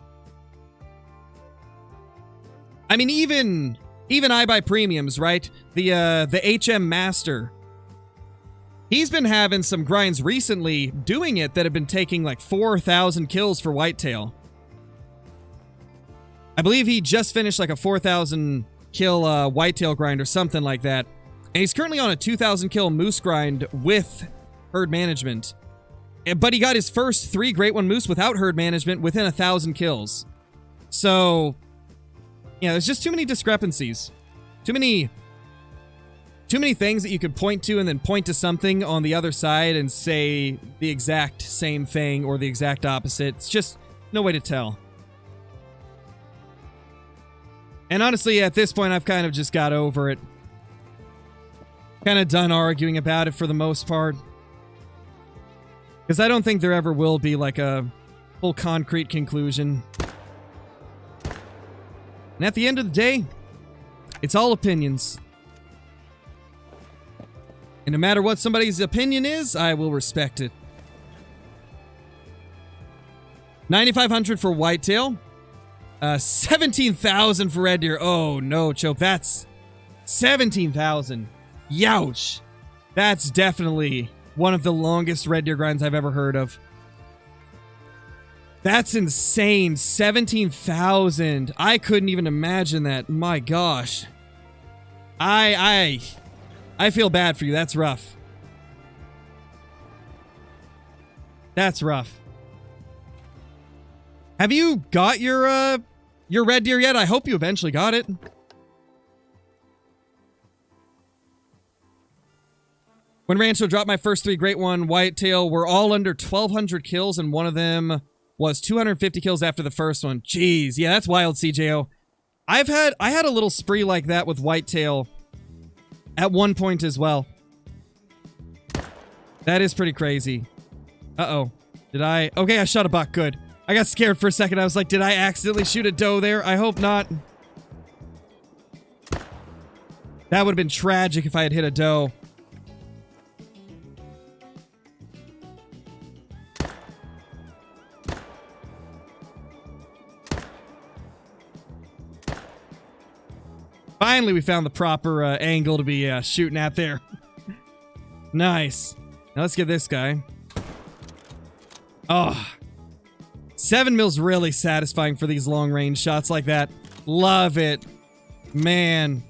I mean, even even I buy premiums, right? The HM Master. He's been having some grinds recently doing it that have been taking like 4,000 kills for Whitetail. I believe he just finished like a 4,000 kill Whitetail grind or something like that. And he's currently on a 2,000 kill moose grind with herd management. But he got his first 3 Great One moose without herd management within 1,000 kills. So, yeah, there's just too many discrepancies. Too many things that you could point to and then point to something on the other side and say the exact same thing or the exact opposite. It's just no way to tell. And honestly, at this point, I've kind of just got over it. Kind of done arguing about it for the most part. Because I don't think there ever will be like a full concrete conclusion. And at the end of the day, it's all opinions. And no matter what somebody's opinion is, I will respect it. 9,500 for Whitetail. 17,000 for Red Deer. Oh no, Chope. That's 17,000. Youch. That's definitely one of the longest Red Deer grinds I've ever heard of. That's insane. 17,000. I couldn't even imagine that. My gosh. I feel bad for you. That's rough. That's rough. Have you got your Red Deer yet? I hope you eventually got it. When Rancho dropped my first 3 Great One Whitetail, were all under 1,200 kills, and one of them was 250 kills after the first one. Jeez, yeah, that's wild, CJO. I had a little spree like that with Whitetail at one point as well. That is pretty crazy. Uh-oh. Did I... Okay, I shot a buck. Good. I got scared for a second. I was like, did I accidentally shoot a doe there? I hope not. That would have been tragic if I had hit a doe. Finally, we found the proper angle to be shooting at there. Nice. Now let's get this guy. Oh. 7 mil's really satisfying for these long-range shots like that. Love it. Man.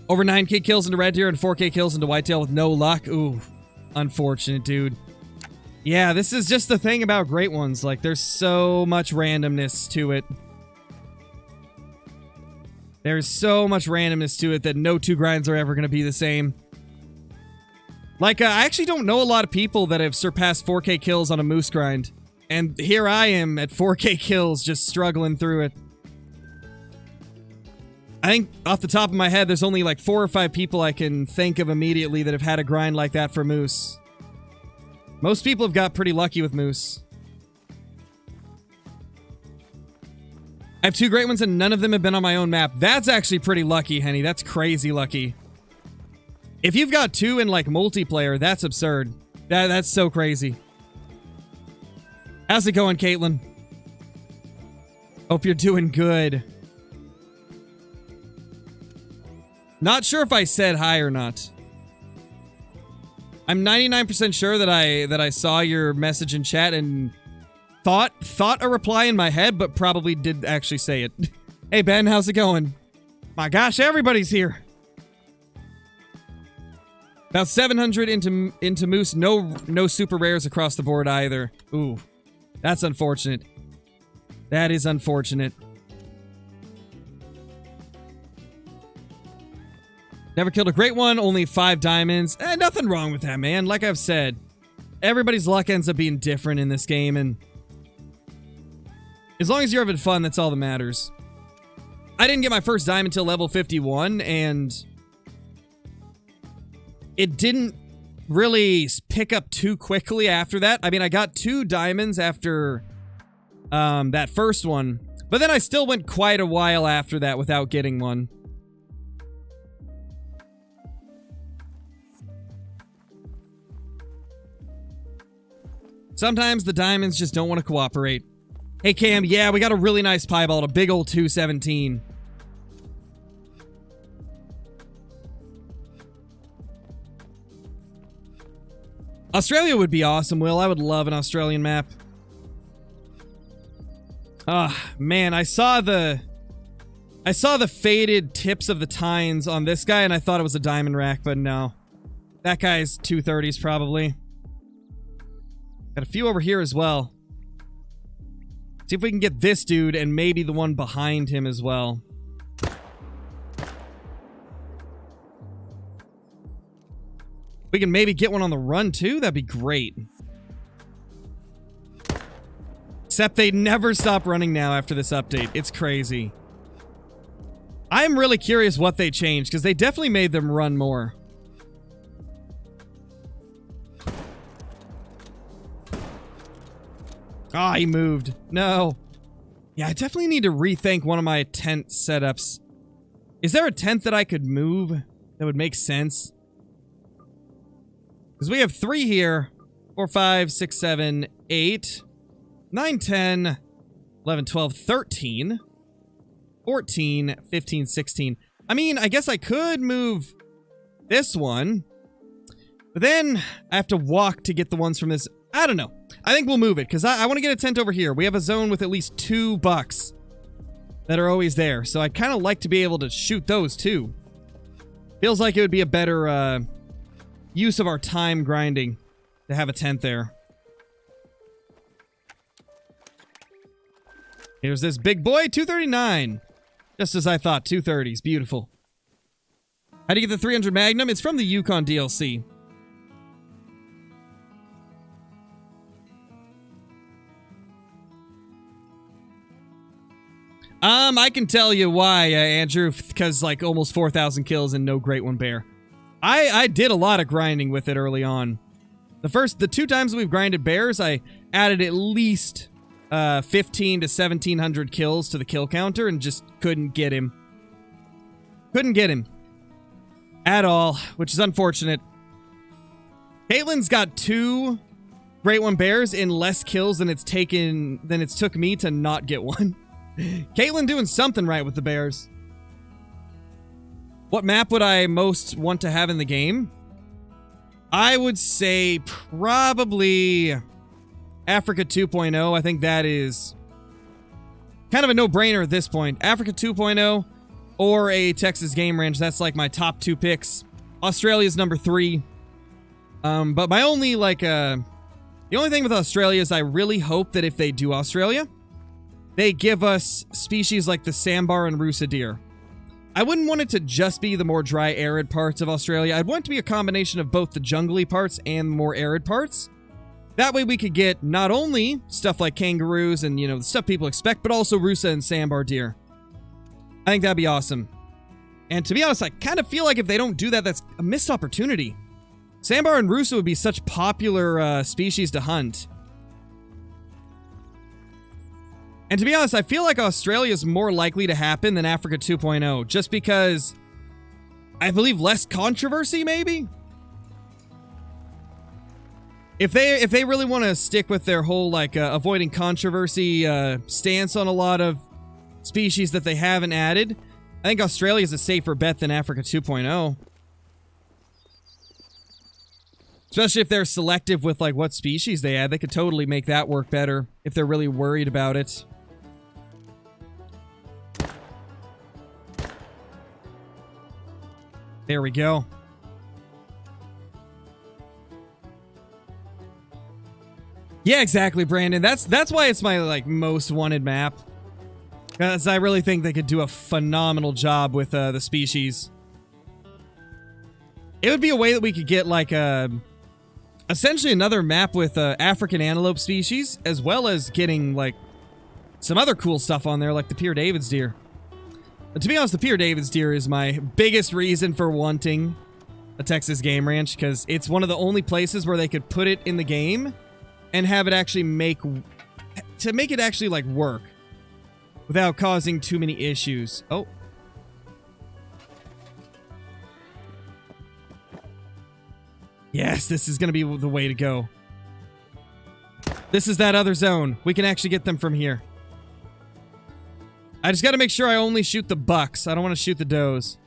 Over 9K kills into Red Deer and 4K kills into Whitetail with no luck. Ooh. Unfortunate, dude. Yeah, this is just the thing about Great Ones. Like, there's so much randomness to it. There's so much randomness to it that no 2 grinds are ever going to be the same. Like, I actually don't know a lot of people that have surpassed 4K kills on a moose grind. And here I am at 4K kills just struggling through it. I think off the top of my head, there's only like 4 or 5 people I can think of immediately that have had a grind like that for moose. Most people have got pretty lucky with moose. I have 2 Great Ones and none of them have been on my own map. That's actually pretty lucky, Henny. That's crazy lucky. If you've got 2 in like multiplayer, that's absurd. That's so crazy. How's it going, Caitlin? Hope you're doing good. Not sure if I said hi or not. I'm 99% sure that I saw your message in chat and thought a reply in my head, but probably did actually say it. Hey Ben, how's it going? My gosh, everybody's here. About 700 into moose. No super rares across the board either. Ooh, that's unfortunate. That is unfortunate. Never killed a Great One, only 5 diamonds. Nothing wrong with that, man. Like I've said, everybody's luck ends up being different in this game, and as long as you're having fun, that's all that matters. I didn't get my first diamond until level 51, and it didn't really pick up too quickly after that. I mean, I got 2 diamonds after that first one, but then I still went quite a while after that without getting one. Sometimes the diamonds just don't want to cooperate. Hey, Cam. Yeah, we got a really nice piebald, a big old 217. Australia would be awesome, Will. I would love an Australian map. Ah, man, I saw the faded tips of the tines on this guy, and I thought it was a diamond rack, but no. That guy's 230s, probably. Got a few over here as well. See if we can get this dude and maybe the one behind him as well. We can maybe get one on the run, too. That'd be great. Except they never stop running now after this update. It's crazy. I'm really curious what they changed, because they definitely made them run more. Ah, he moved. No. Yeah, I definitely need to rethink one of my tent setups. Is there a tent that I could move that would make sense? Because we have 3 here. 4, 5, 6, 7, 8, 9, 10, 11, 12, 13, 14, 15, 16. I mean, I guess I could move this one. But then I have to walk to get the ones from this. I don't know. I think we'll move it, because I want to get a tent over here. We have a zone with at least 2 bucks that are always there. So I'd kind of like to be able to shoot those, too. Feels like it would be a better use of our time grinding to have a tent there. Here's this big boy, 239. Just as I thought, 230s. Beautiful. How do you get the 300 Magnum? It's from the Yukon DLC. I can tell you why, Andrew, because like almost 4,000 kills and no Great One Bear. I did a lot of grinding with it early on. The 2 times we've grinded bears, I added at least 15 to 1,700 kills to the kill counter and just couldn't get him. Couldn't get him. At all, which is unfortunate. Caitlin's got 2 Great One Bears in less kills than it's took me to not get one. Caitlin doing something right with the bears. What map would I most want to have in the game? I would say probably Africa 2.0. I think that is kind of a no-brainer at this point. Africa 2.0 or a Texas Game Ranch. That's like my top 2 picks. Australia's number 3. But my only the only thing with Australia is I really hope that if they do Australia, they give us species like the sambar and rusa deer. I wouldn't want it to just be the more dry, arid parts of Australia. I'd want it to be a combination of both the jungly parts and more arid parts. That way we could get not only stuff like kangaroos and, the stuff people expect, but also rusa and sambar deer. I think that'd be awesome. And to be honest, I kind of feel like if they don't do that, that's a missed opportunity. Sambar and rusa would be such popular species to hunt. And to be honest, I feel like Australia is more likely to happen than Africa 2.0, just because I believe less controversy, maybe? If they really want to stick with their whole, avoiding controversy stance on a lot of species that they haven't added, I think Australia is a safer bet than Africa 2.0. Especially if they're selective with, what species they add. They could totally make that work better if they're really worried about it. There we go. Yeah, exactly, Brandon. That's why it's my most wanted map. Because I really think they could do a phenomenal job with the species. It would be a way that we could get essentially another map with African antelope species, as well as getting some other cool stuff on there, like the Pierre David's deer. But to be honest, the Pierre David's deer is my biggest reason for wanting a Texas Game Ranch, because it's one of the only places where they could put it in the game and have it actually make it actually work without causing too many issues. Oh. Yes, this is going to be the way to go. This is that other zone. We can actually get them from here. I just got to make sure I only shoot the bucks. I don't want to shoot the does.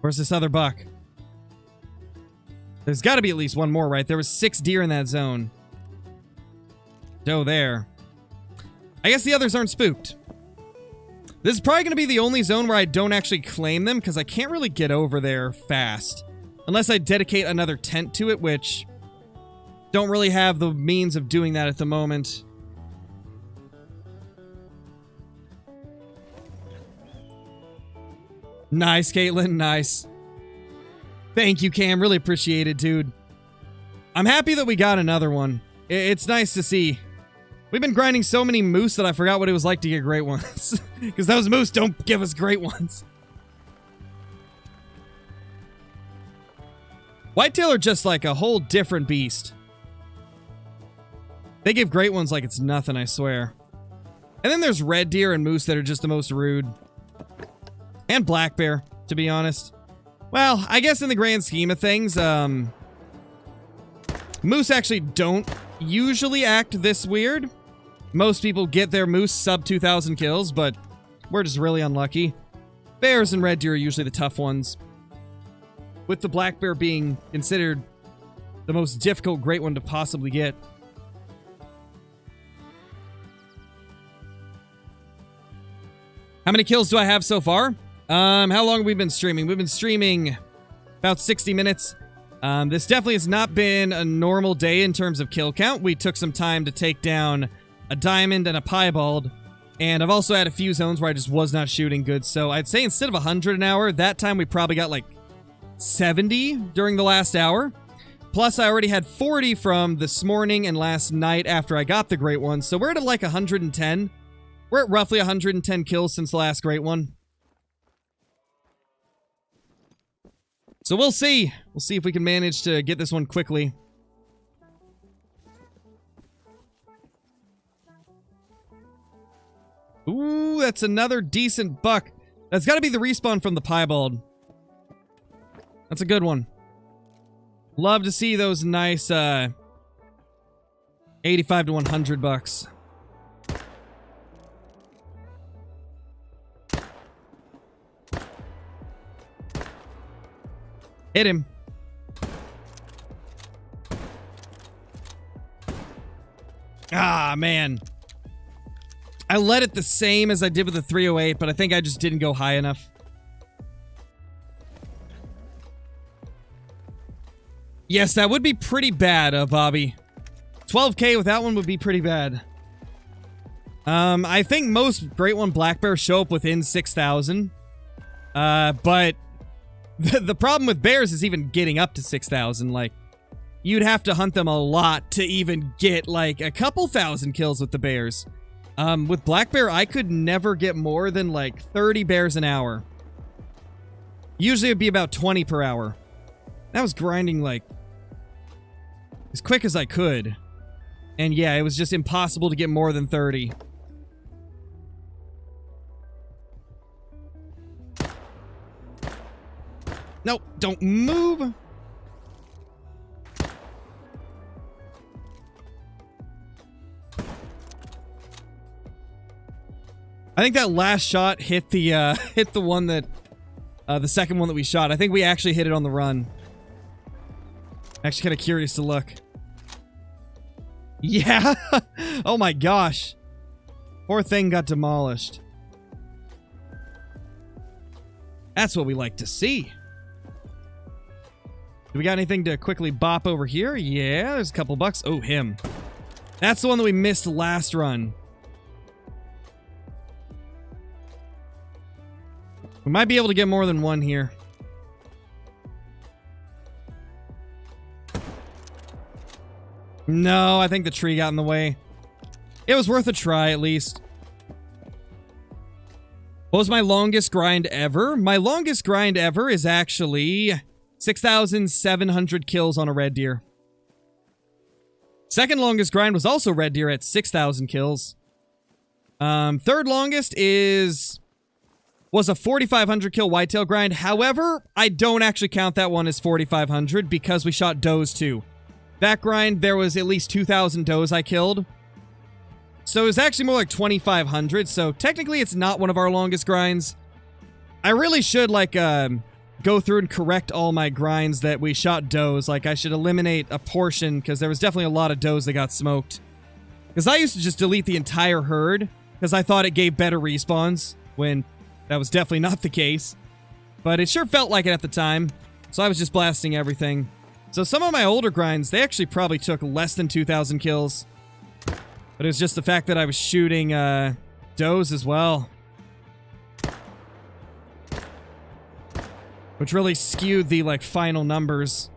Where's this other buck? There's got to be at least one more, right? There was 6 deer in that zone. Doe there. I guess the others aren't spooked. This is probably going to be the only zone where I don't actually claim them, because I can't really get over there fast. Unless I dedicate another tent to it, which... don't really have the means of doing that at the moment. Nice, Caitlin. Nice. Thank you, Cam. Really appreciate it, dude. I'm happy that we got another one. It's nice to see. We've been grinding so many moose that I forgot what it was like to get great ones. Because those moose don't give us great ones. Whitetail are just like a whole different beast. They give great ones like it's nothing, I swear. And then there's red deer and moose that are just the most rude. And black bear, to be honest. Well, I guess in the grand scheme of things, moose actually don't usually act this weird. Most people get their moose sub 2,000 kills, but we're just really unlucky. Bears and red deer are usually the tough ones. With the black bear being considered the most difficult great one to possibly get. How many kills do I have so far? How long have we been streaming? We've been streaming about 60 minutes. This definitely has not been a normal day in terms of kill count. We took some time to take down a diamond and a piebald. And I've also had a few zones where I just was not shooting good. So I'd say instead of 100 an hour, that time we probably got like 70 during the last hour. Plus I already had 40 from this morning and last night after I got the great one. So we're at like 110. We're at roughly 110 kills since the last great one. So we'll see. We'll see if we can manage to get this one quickly. Ooh, that's another decent buck. That's got to be the respawn from the piebald. That's a good one. Love to see those nice 85 to 100 bucks. Hit him. Ah, man. I led it the same as I did with the 308, but I think I just didn't go high enough. Yes, that would be pretty bad, Bobby. 12K with that one would be pretty bad. I think most Great One Black Bear show up within 6,000. But the problem with bears is even getting up to 6,000. Like, you'd have to hunt them a lot to even get, like, a couple thousand kills with the bears. With black bear, I could never get more than, like, 30 bears an hour. Usually it'd be about 20 per hour. That was grinding, like, as quick as I could. And yeah, it was just impossible to get more than 30. No, don't move. I think that last shot hit the hit the one that the second one that we shot. I think we actually hit it on the run. Actually kind of curious to look. Yeah. Oh my gosh. Poor thing got demolished. That's what we like to see. Do we got anything to quickly bop over here? Yeah, there's a couple bucks. Oh, him. That's the one that we missed last run. We might be able to get more than one here. No, I think the tree got in the way. It was worth a try, at least. What was my longest grind ever? My longest grind ever is actually 6,700 kills on a red deer. Second longest grind was also red deer at 6,000 kills. Third longest was a 4,500 kill whitetail grind. However, I don't actually count that one as 4,500 because we shot does too. That grind, there was at least 2,000 does I killed. So it was actually more like 2,500. So technically it's not one of our longest grinds. I really should like go through and correct all my grinds that we shot does. Like I should eliminate a portion because there was definitely a lot of does that got smoked. Because I used to just delete the entire herd because I thought it gave better respawns when that was definitely not the case. But it sure felt like it at the time. So I was just blasting everything. So some of my older grinds, they actually probably took less than 2,000 kills. But it was just the fact that I was shooting does as well. Which really skewed the like final numbers.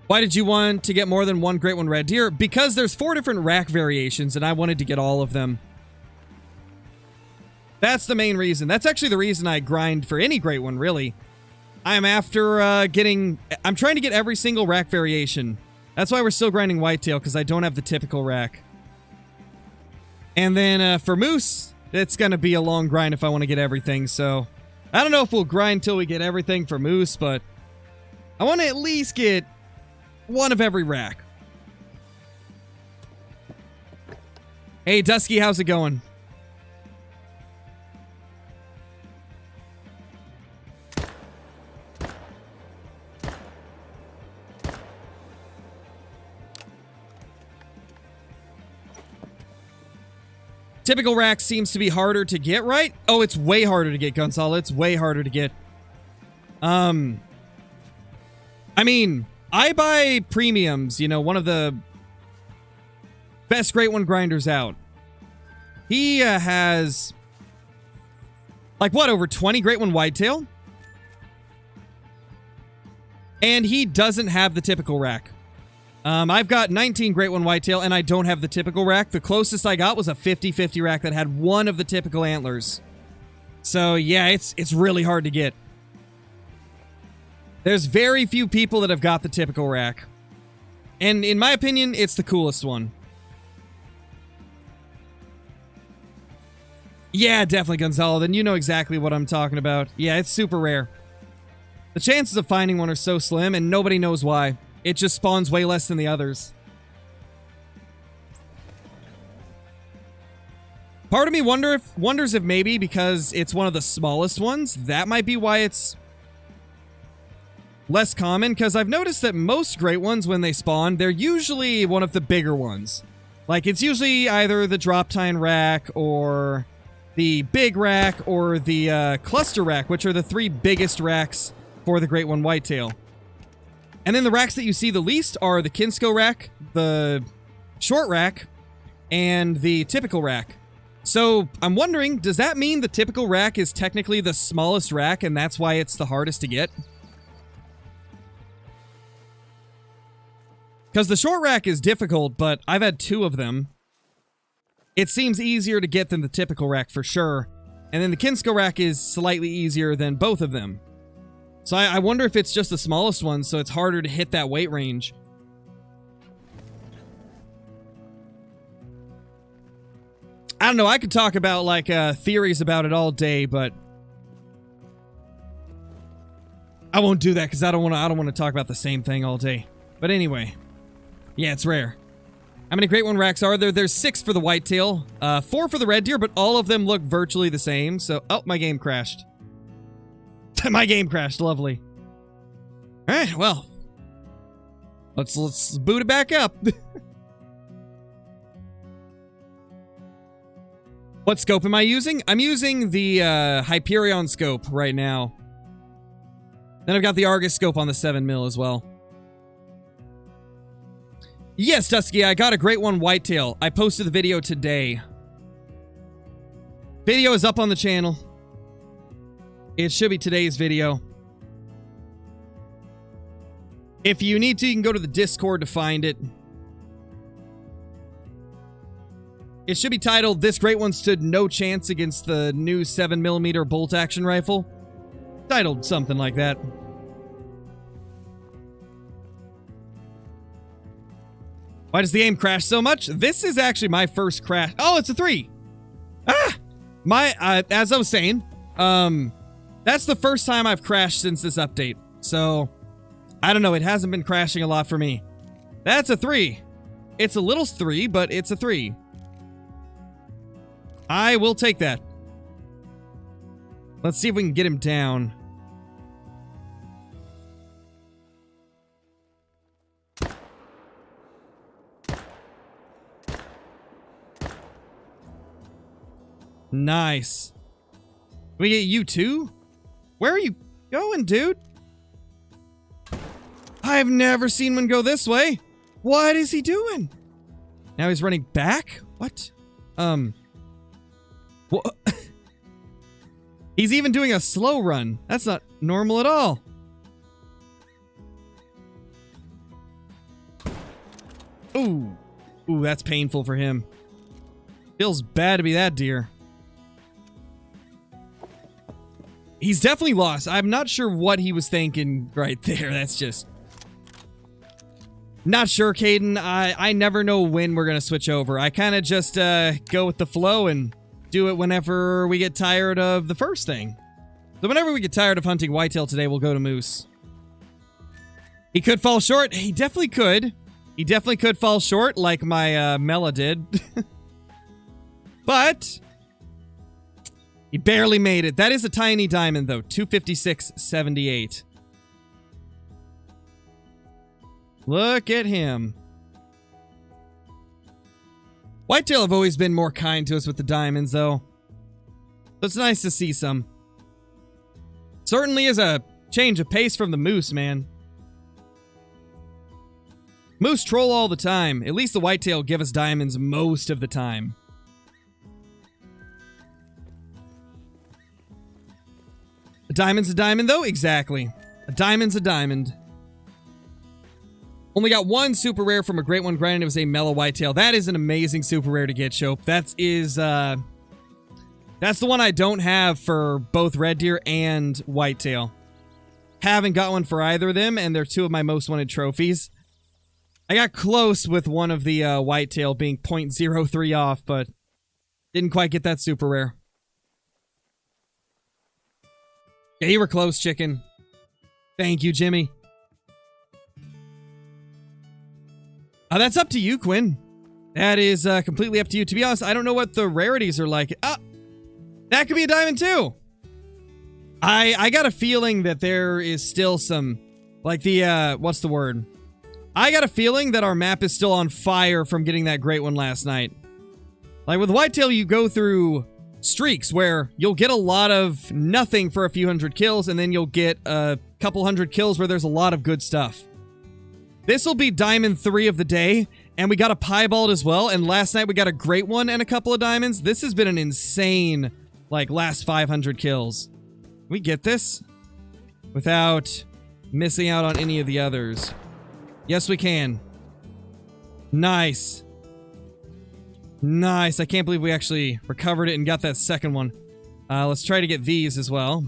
Why did you want to get more than one Great One Red Deer? Because there's 4 different rack variations and I wanted to get all of them. That's the main reason. That's actually the reason I grind for any Great One, really. I'm after I'm trying to get every single rack variation. That's why we're still grinding Whitetail, because I don't have the typical rack. And then for Moose, it's going to be a long grind if I want to get everything, so... I don't know if we'll grind till we get everything for Moose, but... I want to at least get one of every rack. Hey, Dusky, how's it going? Typical rack seems to be harder to get, right? Oh, it's way harder to get, Gonzalo. It's way harder to get. I mean, I buy premiums, you know, one of the best Great One grinders out. He has, like, what, over 20 Great One Whitetail? And he doesn't have the typical rack. I've got 19 Great One Whitetail, and I don't have the typical rack. The closest I got was a 50-50 rack that had one of the typical antlers. So, yeah, it's really hard to get. There's very few people that have got the typical rack. And in my opinion, it's the coolest one. Yeah, definitely, Gonzalo. Then you know exactly what I'm talking about. Yeah, it's super rare. The chances of finding one are so slim, and nobody knows why. It just spawns way less than the others. Part of me wonders if maybe because it's one of the smallest ones, that might be why it's less common. Because I've noticed that most Great Ones, when they spawn, they're usually one of the bigger ones. Like, it's usually either the Drop Tine rack, or the Big Rack, or the Cluster Rack, which are the 3 biggest racks for the Great One Whitetail. And then the racks that you see the least are the Kinsko rack, the short rack, and the typical rack. So I'm wondering, does that mean the typical rack is technically the smallest rack and that's why it's the hardest to get? Because the short rack is difficult, but I've had 2 of them. It seems easier to get than the typical rack for sure. And then the Kinsko rack is slightly easier than both of them. So I wonder if it's just the smallest one, so it's harder to hit that weight range. I don't know, I could talk about, like, theories about it all day, but I won't do that because I don't want to talk about the same thing all day. But anyway, yeah, it's rare. How many Great One racks are there? There's 6 for the Whitetail, 4 for the Red Deer, but all of them look virtually the same. So, oh, my game crashed. My game crashed. Lovely. All right, well, let's boot it back up. What scope am I using? I'm using the Hyperion scope right now. Then I've got the Argus scope on the 7mm as well. Yes, Dusky, I got a Great One Whitetail. I posted the video today. Video is up on the channel. It should be today's video. If you need to, you can go to the Discord to find it. It should be titled, "This Great One Stood No Chance Against the New 7mm Bolt Action Rifle." Titled something like that. Why does the aim crash so much? This is actually my first crash. Oh, it's a 3. Ah! As I was saying, that's the first time I've crashed since this update. So, I don't know. It hasn't been crashing a lot for me. That's a 3. It's a little 3, but it's a 3. I will take that. Let's see if we can get him down. Nice. We get you too? Where are you going, dude? I've never seen one go this way. What is he doing? Now he's running back? What? What? He's even doing a slow run. That's not normal at all. Ooh. Ooh, that's painful for him. Feels bad to be that deer. He's definitely lost. I'm not sure what he was thinking right there. That's just... Not sure, Caden. I never know when we're going to switch over. I kind of just go with the flow and do it whenever we get tired of the first thing. So whenever we get tired of hunting whitetail today, we'll go to moose. He could fall short. He definitely could. He definitely could fall short like my Mela did. But he barely made it. That is a tiny diamond, though. 256.78. Look at him. Whitetail have always been more kind to us with the diamonds, though. So it's nice to see some. Certainly is a change of pace from the moose, man. Moose troll all the time. At least the whitetail give us diamonds most of the time. A diamond's a diamond, though? Exactly. A diamond's a diamond. Only got one super rare from a great one, granted it was a mellow whitetail. That is an amazing super rare to get, Shope. That's the one I don't have for both red deer and whitetail. Haven't got one for either of them, and they're two of my most wanted trophies. I got close with one of the whitetail being 0.03 off, but didn't quite get that super rare. Yeah, you were close, chicken. Thank you, Jimmy. That's up to you, Quinn. That is completely up to you. To be honest, I don't know what the rarities are like. That could be a diamond too. I got a feeling that there is still some, like the, what's the word? I got a feeling that our map is still on fire from getting that great one last night. Like with whitetail, you go through streaks where you'll get a lot of nothing for a few hundred kills, and then you'll get a couple hundred kills where there's a lot of good stuff. This will be diamond 3 of the day, and we got a piebald as well, and last night we got a great one and a couple of diamonds. This has been an insane, like, last 500 kills. Can we get this without missing out on any of the others? Yes, we can. Nice. Nice. I can't believe we actually recovered it and got that second one. Let's try to get these as well.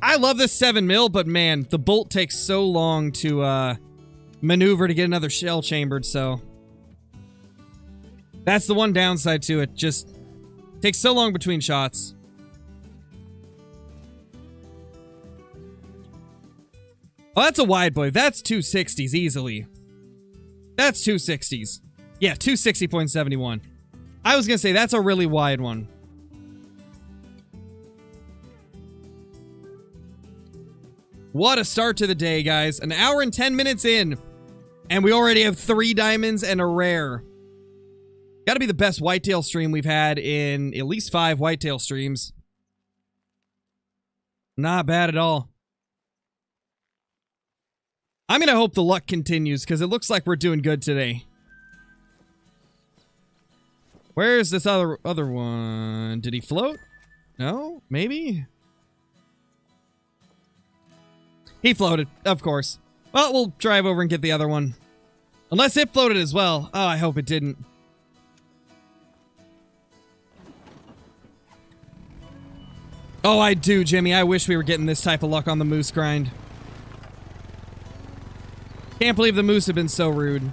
I love this 7mm, but man, the bolt takes so long to maneuver to get another shell chambered, so that's the one downside to it. Just takes so long between shots. Oh, that's a wide boy. That's 260s easily. That's 260s. Yeah, 260.71. I was gonna say that's a really wide one. What a start to the day, guys. An hour and 10 minutes in, and we already have 3 diamonds and a rare. Gotta be the best whitetail stream we've had in at least 5 whitetail streams. Not bad at all. I'm gonna hope the luck continues, because it looks like we're doing good today. Where's this other one? Did he float? No? Maybe? He floated, of course. Well, we'll drive over and get the other one. Unless it floated as well. Oh, I hope it didn't. Oh, I do, Jimmy. I wish we were getting this type of luck on the moose grind. Can't believe the moose have been so rude.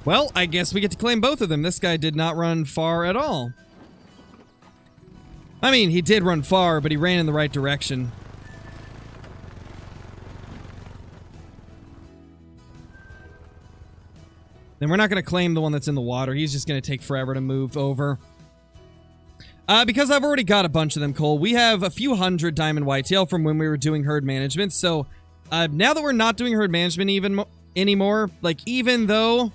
Well, I guess we get to claim both of them. This guy did not run far at all. I mean, he did run far, but he ran in the right direction. Then we're not going to claim the one that's in the water. He's just going to take forever to move over. Because I've already got a bunch of them, Cole, we have a few hundred diamond whitetail from when we were doing herd management. So now that we're not doing herd management anymore, like even though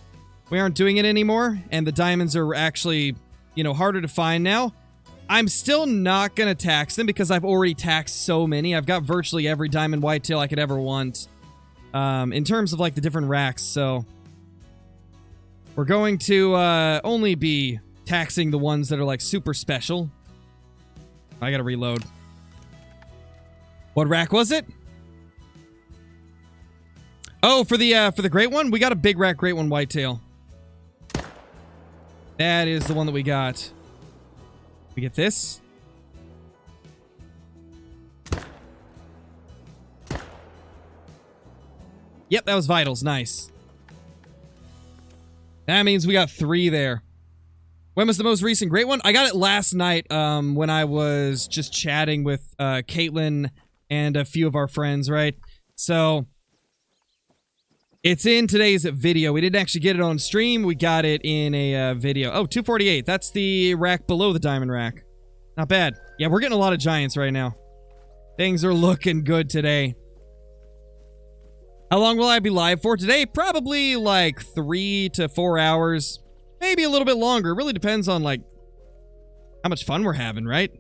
we aren't doing it anymore and the diamonds are actually, you know, harder to find now, I'm still not going to tax them because I've already taxed so many. I've got virtually every diamond whitetail I could ever want in terms of like the different racks. So we're going to only be taxing the ones that are like super special. I got to reload. What rack was it? Oh, for the great one, we got a big rack great one whitetail. That is the one that we got. We get this. Yep, that was vitals. Nice. That means we got 3 there. When was the most recent great one? I got it last night when I was just chatting with Caitlin and a few of our friends, right? So it's in today's video. We didn't actually get it on stream. We got it in a video. Oh, 248. That's the rack below the diamond rack. Not bad. Yeah, we're getting a lot of giants right now. Things are looking good today. How long will I be live for today? Probably like 3 to 4 hours. Maybe a little bit longer. It really depends on like how much fun we're having, right?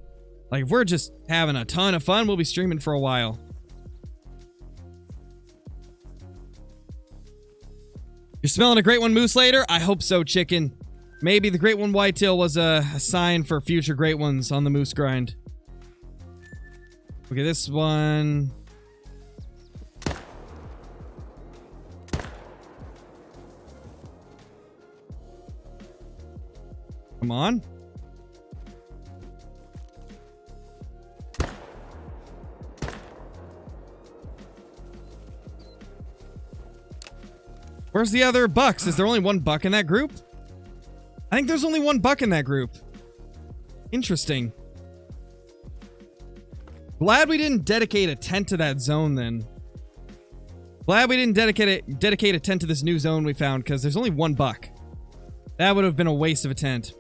Like if we're just having a ton of fun, we'll be streaming for a while. You're smelling a great one moose later? I hope so, chicken. Maybe the great one whitetail was a sign for future great ones on the moose grind. Okay, this one. Come on. Where's the other bucks? Is there only one buck in that group? I think there's only one buck in that group. Interesting. Glad we didn't dedicate a tent to that zone then. Glad we didn't dedicate a tent to this new zone we found because there's only one buck. That would have been a waste of a tent.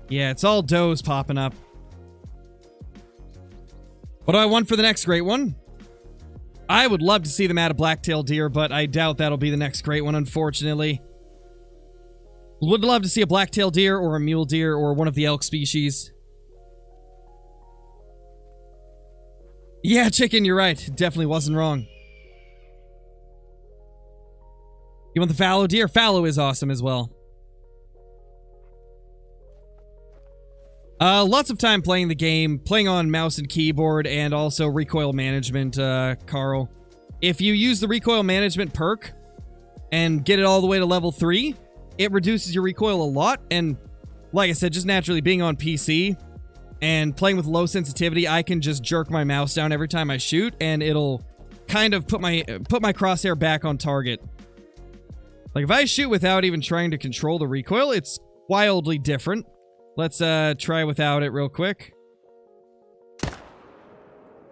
Yeah, it's all does popping up. What do I want for the next great one? I would love to see them add a black-tailed deer, but I doubt that'll be the next great one, unfortunately. Would love to see a black-tailed deer or a mule deer or one of the elk species. Yeah, chicken, you're right. Definitely wasn't wrong. You want the fallow deer? Fallow is awesome as well. Lots of time playing the game, playing on mouse and keyboard, and also recoil management, Carl. If you use the recoil management perk and get it all the way to level 3, it reduces your recoil a lot, and like I said, just naturally being on PC and playing with low sensitivity, I can just jerk my mouse down every time I shoot, and it'll kind of put my crosshair back on target. Like, if I shoot without even trying to control the recoil, it's wildly different. Let's try without it real quick.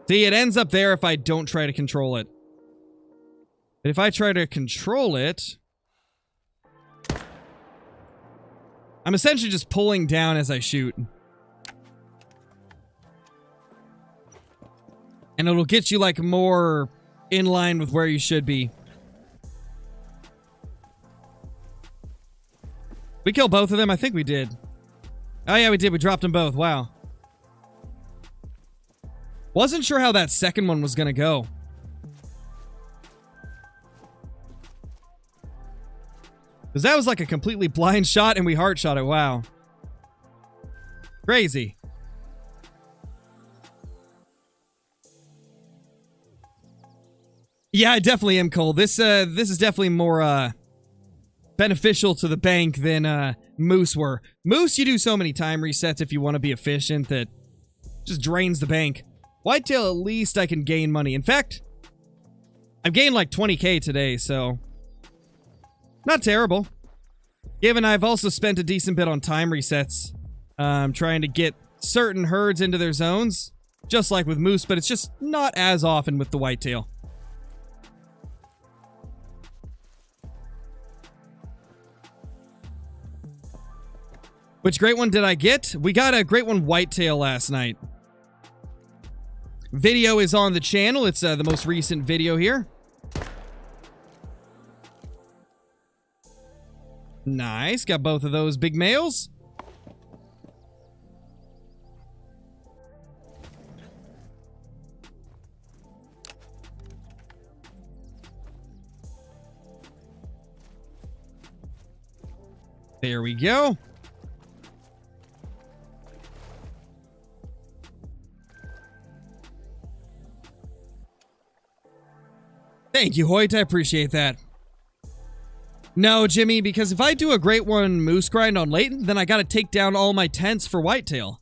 See, it ends up there if I don't try to control it. But if I try to control it, I'm essentially just pulling down as I shoot. And it'll get you, like, more in line with where you should be. We killed both of them? I think we did. Oh, yeah, we did. We dropped them both. Wow. Wasn't sure how that second one was going to go. Because that was like a completely blind shot and we heart shot it. Wow. Crazy. Yeah, I definitely am, Cole. This is definitely more beneficial to the bank than Moose were. Moose, you do so many time resets if you want to be efficient that just drains the bank. Whitetail, at least I can gain money. In fact, I've gained like 20k today, so not terrible. Given I've also spent a decent bit on time resets, trying to get certain herds into their zones, just like with moose, but it's just not as often with the whitetail. Which great one did I get? We got a great one whitetail last night. Video is on the channel. It's the most recent video here. Nice. Got both of those big males. There we go. Thank you, Hoyt. I appreciate that. No, Jimmy, because if I do a great one moose grind on Leighton, then I gotta take down all my tents for whitetail.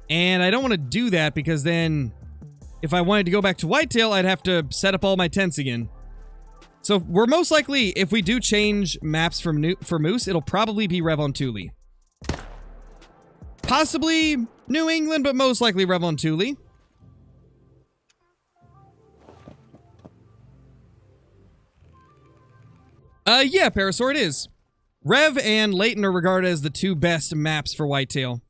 And I don't want to do that because then if I wanted to go back to whitetail, I'd have to set up all my tents again. So we're most likely, if we do change maps for moose, it'll probably be Revontuli. Possibly New England, but most likely Revontuli. Yeah, Parasaur, it is. Rev and Leighton are regarded as the two best maps for whitetail.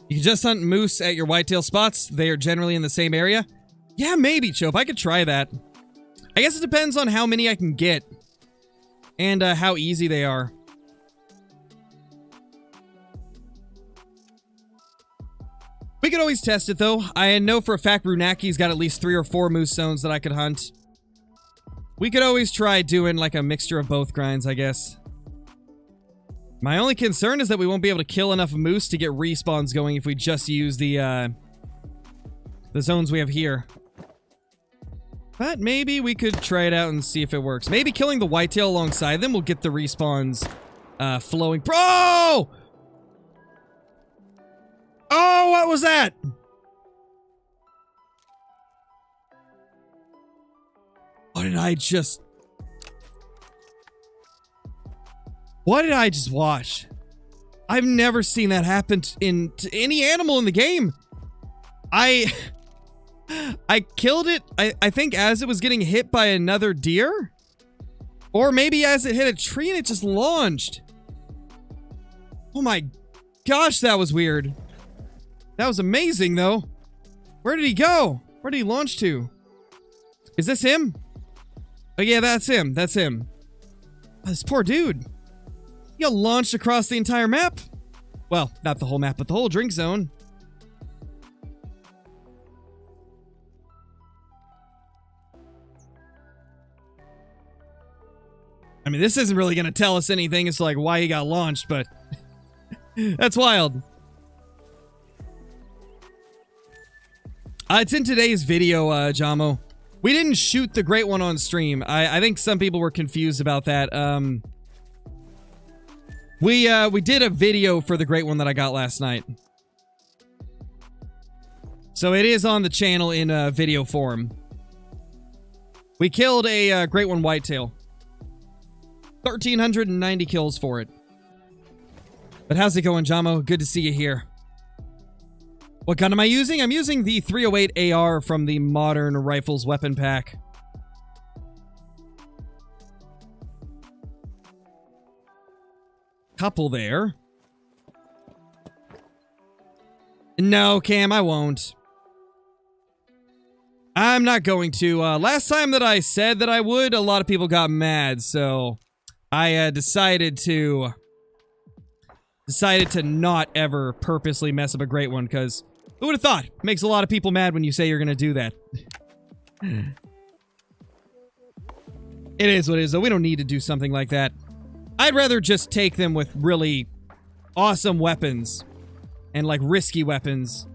You can just hunt moose at your whitetail spots. They are generally in the same area. Yeah, maybe, Chope. I could try that. I guess it depends on how many I can get. And how easy they are. We could always test it, though. I know for a fact Runaki's got at least 3 or 4 moose zones that I could hunt. We could always try doing, like, a mixture of both grinds, I guess. My only concern is that we won't be able to kill enough moose to get respawns going if we just use the zones we have here. But maybe we could try it out and see if it works. Maybe killing the whitetail alongside them will get the respawns flowing. Bro! Oh, what was that? What did I just watch? I've never seen that happen to any animal in the game. I killed it, I think, as it was getting hit by another deer? Or maybe as it hit a tree and it just launched. Oh my gosh, that was weird. That was amazing, though. Where did he go? Where did he launch to? Is this him? Oh yeah, that's him. That's him. Oh, this poor dude. He got launched across the entire map. Well, not the whole map, but the whole drink zone. I mean, this isn't really going to tell us anything as to, like, why he got launched, but that's wild. It's in today's video, Jamo. We didn't shoot the great one on stream. I think some people were confused about that. We did a video for the great one that I got last night. So it is on the channel in video form. We killed a great one whitetail. 1,390 kills for it. But how's it going, Jamo? Good to see you here. What gun am I using? I'm using the 308 AR from the Modern Rifles weapon pack. Couple there. No, Cam, I won't. I'm not going to. Last time that I said that I would, a lot of people got mad, so I decided to not ever purposely mess up a great one, because who would have thought? It makes a lot of people mad when you say you're going to do that. It is what it is, though. We don't need to do something like that. I'd rather just take them with really awesome weapons and, like, risky weapons.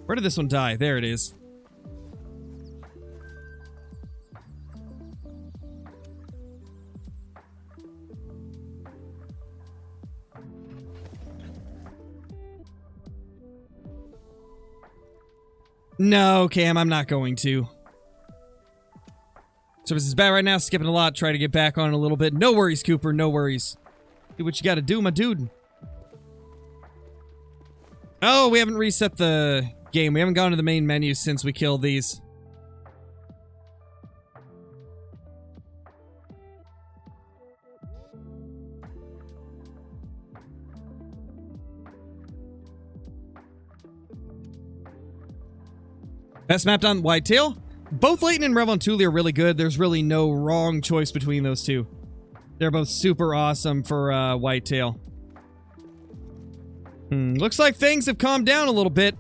Where did this one die? There it is. No, Cam, I'm not going to. Service is bad right now, skipping a lot, try to get back on a little bit. No worries, Cooper, no worries. Do what you gotta do, my dude. Oh, we haven't reset the game. We haven't gone to the main menu since we killed these. Best map on Whitetail? Both Layton and Revontuli are really good. There's really no wrong choice between those two. They're both super awesome for Whitetail. Looks like things have calmed down a little bit.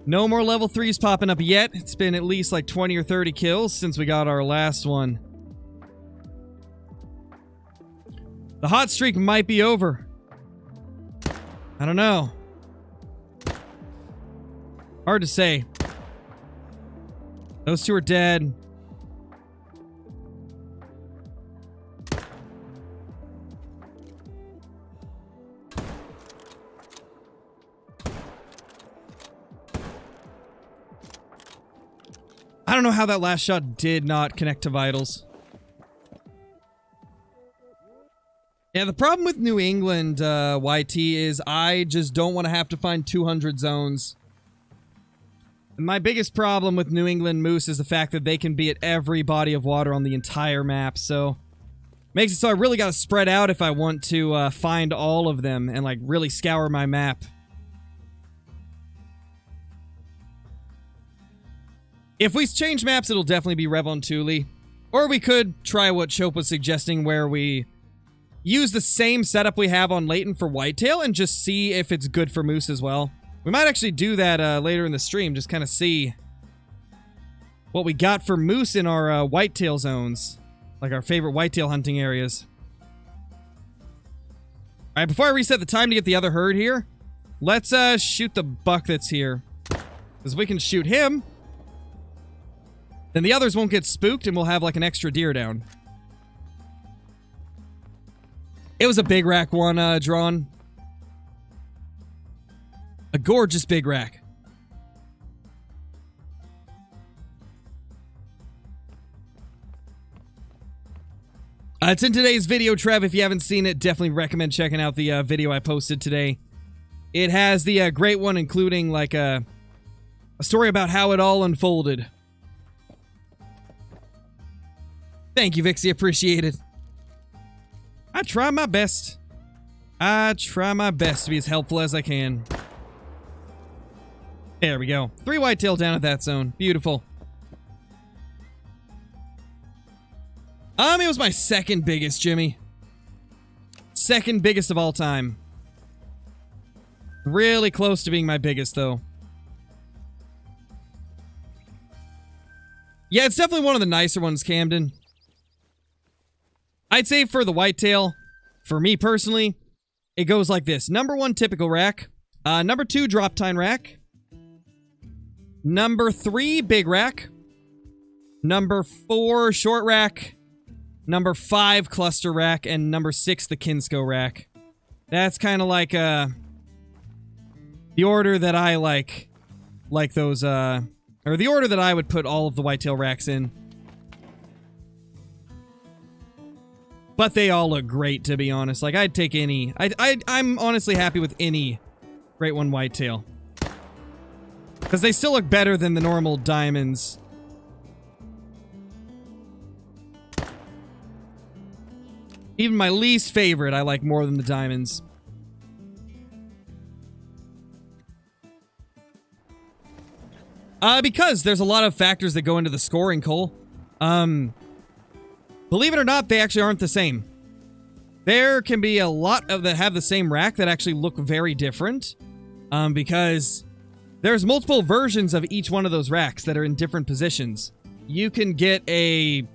No more level 3s popping up yet. It's been at least like 20 or 30 kills since we got our last one. The hot streak might be over. I don't know. Hard to say. Those two are dead. I don't know how that last shot did not connect to vitals. Yeah, the problem with New England YT is I just don't want to have to find 200 zones. My biggest problem with New England moose is the fact that they can be at every body of water on the entire map, so makes it so I really gotta spread out if I want to find all of them and like really scour my map. If we change maps, it'll definitely be Revontuli. Or we could try what Chope was suggesting, where we use the same setup we have on Layton for Whitetail and just see if it's good for moose as well. We might actually do that later in the stream, just kind of see what we got for moose in our whitetail zones, like our favorite whitetail hunting areas. Alright, before I reset the time to get the other herd here, let's shoot the buck that's here. Because if we can shoot him, then the others won't get spooked and we'll have like an extra deer down. It was a big rack one drawn. A gorgeous big rack. It's in today's video, Trev. If you haven't seen it, definitely recommend checking out the video I posted today. It has the great one, including like a story about how it all unfolded. Thank you, Vixie. Appreciate it. I try my best. I try my best to be as helpful as I can. There we go. 3 whitetail down at that zone. Beautiful. It was my second biggest, Jimmy. Second biggest of all time. Really close to being my biggest, though. Yeah, it's definitely one of the nicer ones, Camden. I'd say for the whitetail, for me personally, it goes like this. Number 1, typical rack. Number 2, drop tine rack. Number 3, big rack. Number 4, short rack. Number 5, cluster rack. And number 6, the Kinsko rack. That's kind of like, the order that I like those, or the order that I would put all of the whitetail racks in. But they all look great, to be honest. Like, I'd take any. I'm honestly happy with any Great One whitetail. Because they still look better than the normal diamonds. Even my least favorite, I like more than the diamonds. Because there's a lot of factors that go into the scoring, Cole. Believe it or not, they actually aren't the same. There can be a lot of that have the same rack that actually look very different. Because there's multiple versions of each one of those racks that are in different positions. You can get a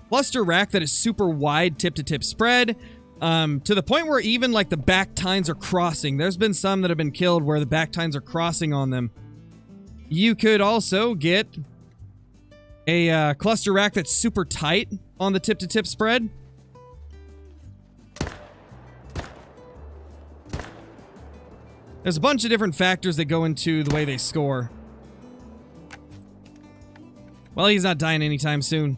cluster rack that is super wide tip-to-tip spread, to the point where even like the back tines are crossing. There's been some that have been killed where the back tines are crossing on them. You could also get a cluster rack that's super tight on the tip-to-tip spread. There's a bunch of different factors that go into the way they score. Well, he's not dying anytime soon.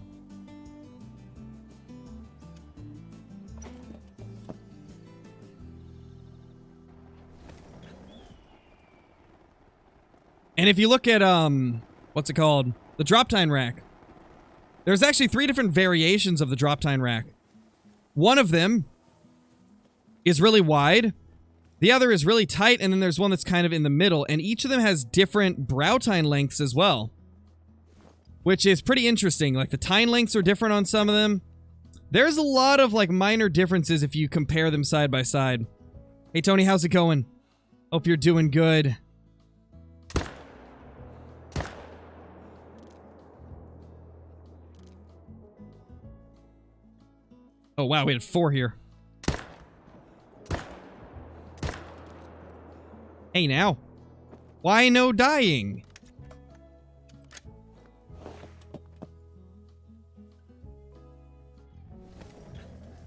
And if you look at, what's it called? The drop tine rack. There's actually 3 different variations of the drop tine rack. One of them is really wide. The other is really tight, and then there's one that's kind of in the middle. And each of them has different brow tine lengths as well. Which is pretty interesting. Like, the tine lengths are different on some of them. There's a lot of, like, minor differences if you compare them side by side. Hey, Tony, how's it going? Hope you're doing good. Oh, wow, we had 4 here. Hey, now. Why no dying?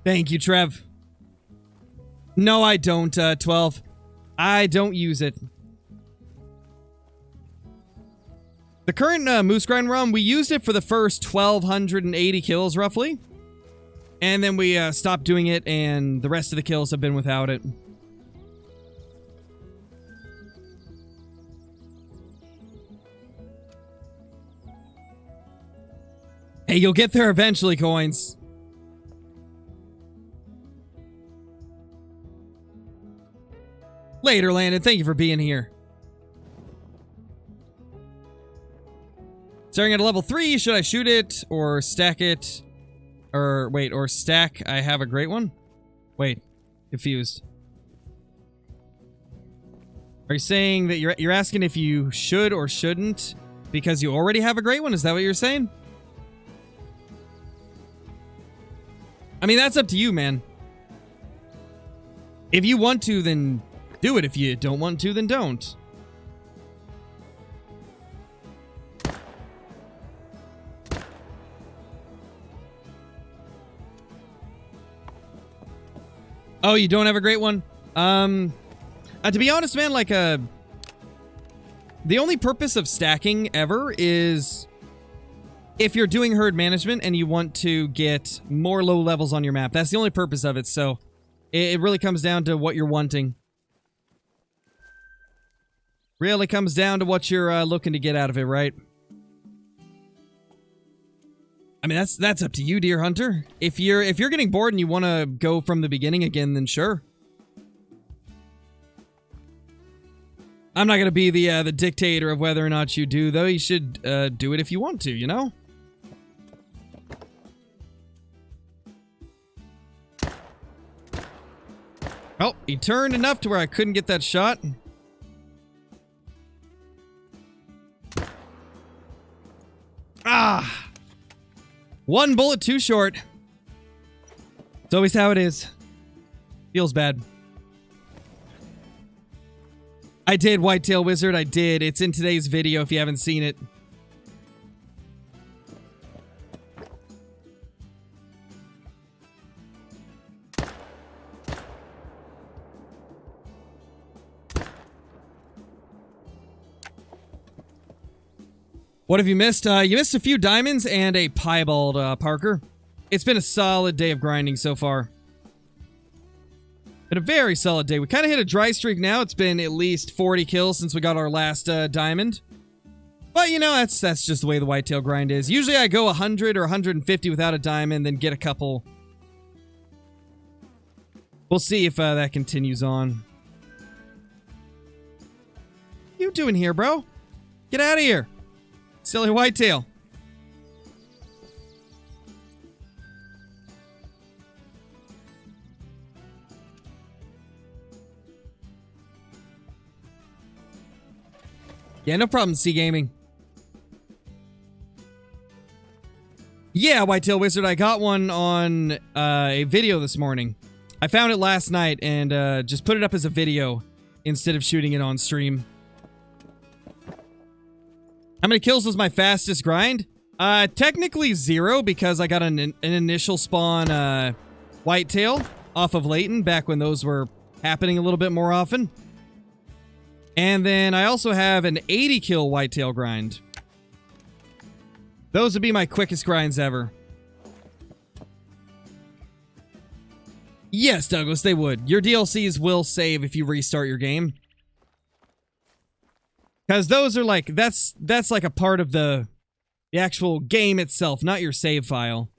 Thank you, Trev. No, I don't, 12. I don't use it. The current Moose Grind ROM, we used it for the first 1,280 kills, roughly. And then we stopped doing it, and the rest of the kills have been without it. Hey, you'll get there eventually, Coins. Later, Landon. Thank you for being here. Starting at a level 3, should I shoot it or stack it? Or, wait, or stack, I have a great one? Wait, confused. Are you saying that you're asking if you should or shouldn't because you already have a great one? Is that what you're saying? I mean, that's up to you, man. If you want to, then do it. If you don't want to, then don't. Oh, you don't have a great one? To be honest, man, like, the only purpose of stacking ever is if you're doing herd management and you want to get more low levels on your map. That's the only purpose of it, so it really comes down to what you're wanting. Really comes down to what you're looking to get out of it, right? I mean, that's up to you, dear hunter. If you're getting bored and you want to go from the beginning again, then sure. I'm not gonna be the dictator of whether or not you do, though. You should do it if you want to, you know? Oh, he turned enough to where I couldn't get that shot. Ah! One bullet too short. It's always how it is. Feels bad. I did, Whitetail Wizard. I did. It's in today's video if you haven't seen it. What have you missed? You missed a few diamonds and a piebald, Parker. It's been a solid day of grinding so far. Been a very solid day. We kind of hit a dry streak now. It's been at least 40 kills since we got our last diamond. But, you know, that's just the way the whitetail grind is. Usually I go 100 or 150 without a diamond, then get a couple. We'll see if that continues on. What you doing here, bro? Get out of here. Silly whitetail. Yeah, no problem, C Gaming. Yeah, Whitetail Wizard, I got one on a video this morning. I found it last night and just put it up as a video instead of shooting it on stream. How many kills was my fastest grind? Technically 0 because I got an initial spawn whitetail off of Layton back when those were happening a little bit more often. And then I also have an 80 kill whitetail grind. Those would be my quickest grinds ever. Yes, Douglas, they would. Your DLCs will save if you restart your game. Because those are like, that's like a part of the actual game itself, not your save file.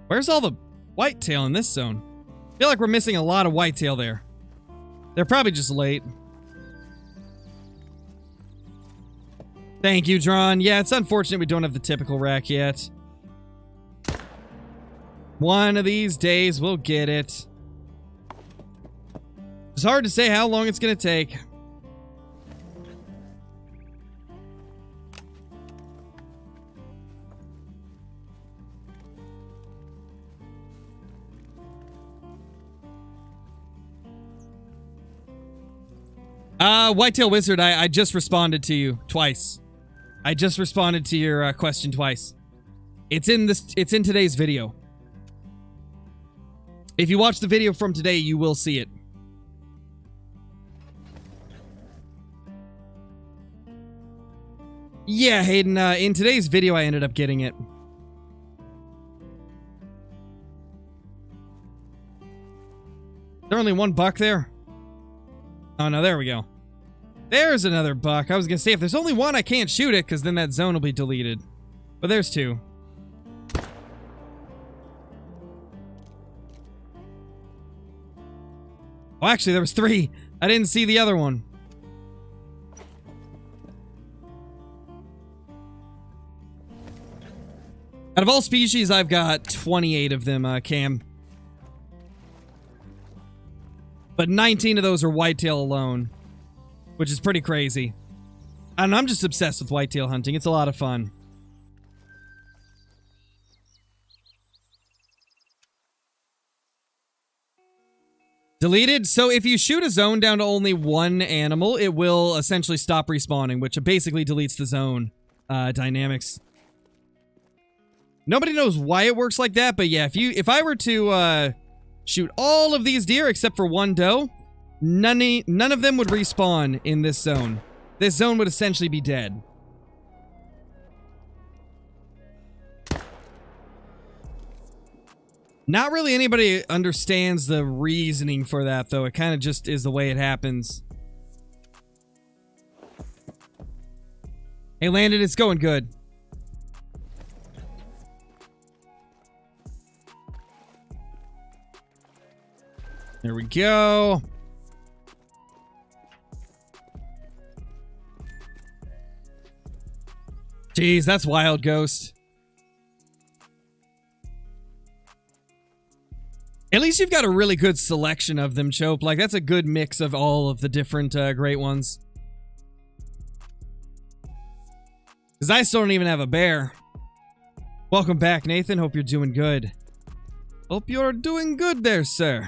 Where's all the whitetail in this zone? I feel like we're missing a lot of whitetail there. They're probably just late. Thank you, Drawn. Yeah, it's unfortunate we don't have the typical rack yet. One of these days, we'll get it. It's hard to say how long it's going to take. Whitetail Wizard, I just responded to you twice. I just responded to your question twice. It's in today's video. If you watch the video from today, you will see it. Yeah, Hayden, in today's video, I ended up getting it. Is there only one buck there? Oh, no, there we go. There's another buck. I was gonna say, if there's only one, I can't shoot it, because then that zone will be deleted. But there's two. Oh, actually, there was three. I didn't see the other one. Out of all species, I've got 28 of them, Cam. But 19 of those are whitetail alone, which is pretty crazy. And I'm just obsessed with whitetail hunting. It's a lot of fun. Deleted? So if you shoot a zone down to only one animal, it will essentially stop respawning, which basically deletes the zone dynamics. Nobody knows why it works like that, but yeah, if I were to shoot all of these deer except for one doe, none of them would respawn in this zone. This zone would essentially be dead. Not really anybody understands the reasoning for that, though. It kind of just is the way it happens. Hey, Landon, it's going good. There we go. Jeez, that's wild, Ghost. At least you've got a really good selection of them, Chope. Like, that's a good mix of all of the different great ones. Because I still don't even have a bear. Welcome back, Nathan. Hope you're doing good. Hope you're doing good there, sir.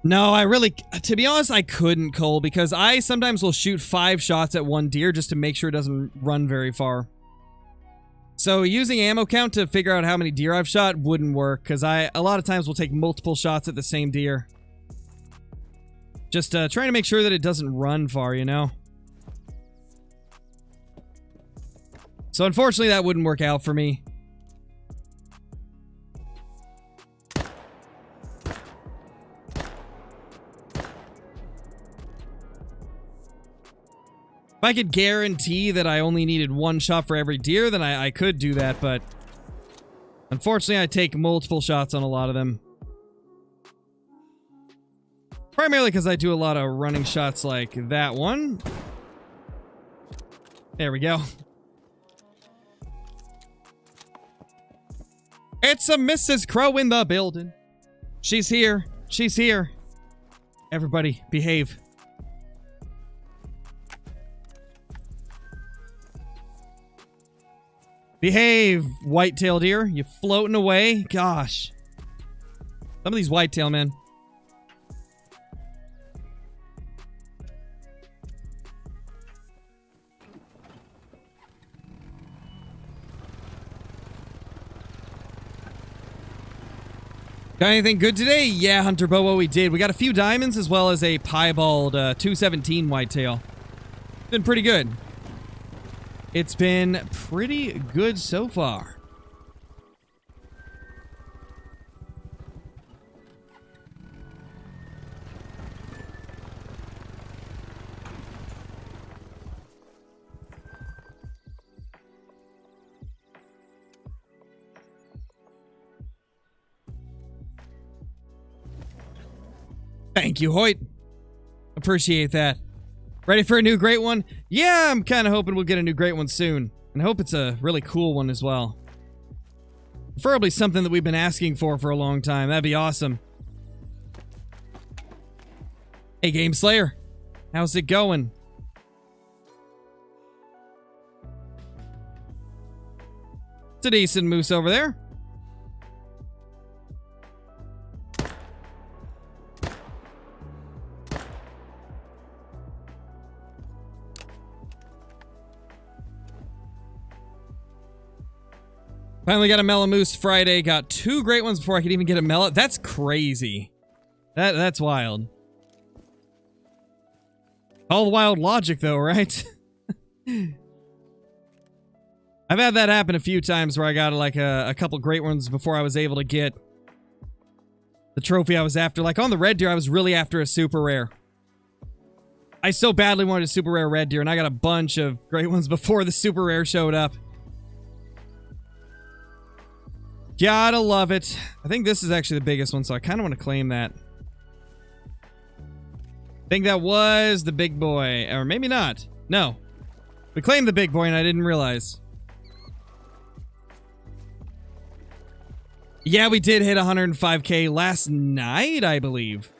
No, I really, to be honest, I couldn't, Cole, because I sometimes will shoot 5 shots at one deer just to make sure it doesn't run very far. So using ammo count to figure out how many deer I've shot wouldn't work, because a lot of times will take multiple shots at the same deer. Just trying to make sure that it doesn't run far, you know? So unfortunately, that wouldn't work out for me. If I could guarantee that I only needed 1 shot for every deer, then I could do that, but unfortunately, I take multiple shots on a lot of them. Primarily because I do a lot of running shots like that one. There we go. It's a Mrs. Crow in the building. She's here. She's here. Everybody, behave. Behave, whitetail deer. You floating away? Gosh. Some of these whitetail, man. Got anything good today? Yeah, Hunter Bobo, we did. We got a few diamonds as well as a piebald 217 whitetail. Been pretty good. It's been pretty good so far. Thank you, Hoyt. Appreciate that. Ready for a new great one? Yeah, I'm kind of hoping we'll get a new great one soon. And I hope it's a really cool one as well. Preferably something that we've been asking for a long time. That'd be awesome. Hey, Game Slayer. How's it going? It's a decent moose over there. Finally got a mellow moose Friday. Got 2 great ones before I could even get a mellow. That's crazy. That's wild. All wild logic though, right? I've had that happen a few times where I got like a couple great ones before I was able to get the trophy I was after. Like on the red deer, I was really after a super rare. I so badly wanted a super rare red deer, and I got a bunch of great ones before the super rare showed up. Gotta love it. I think this is actually the biggest one, so I kind of want to claim that. I think that was the big boy. Or maybe not. No. We claimed the big boy and I didn't realize. Yeah, we did hit 105K last night, I believe.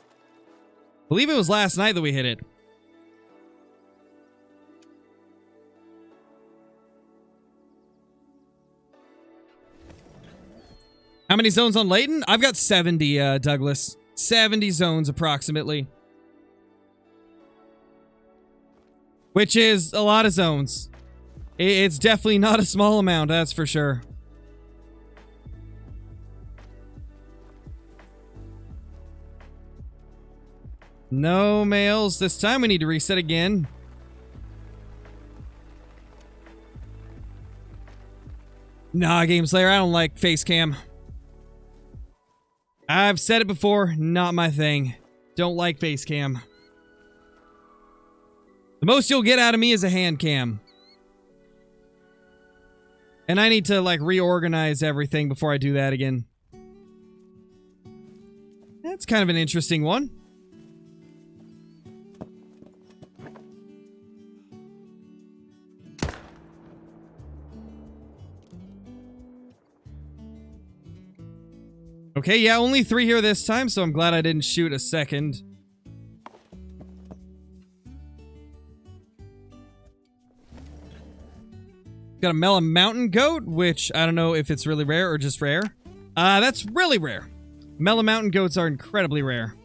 I believe it was last night that we hit it. How many zones on Layton? I've got 70, Douglas. 70 zones, approximately. Which is a lot of zones. It's definitely not a small amount, that's for sure. No males. This time we need to reset again. Nah, Game Slayer, I don't like face cam. I've said it before, not my thing. Don't like face cam. The most you'll get out of me is a hand cam. And I need to, like, reorganize everything before I do that again. That's kind of an interesting one. Okay, yeah, only 3 here this time, so I'm glad I didn't shoot a second. Got a melon mountain goat, which I don't know if it's really rare or just rare. That's really rare. Melon mountain goats are incredibly rare.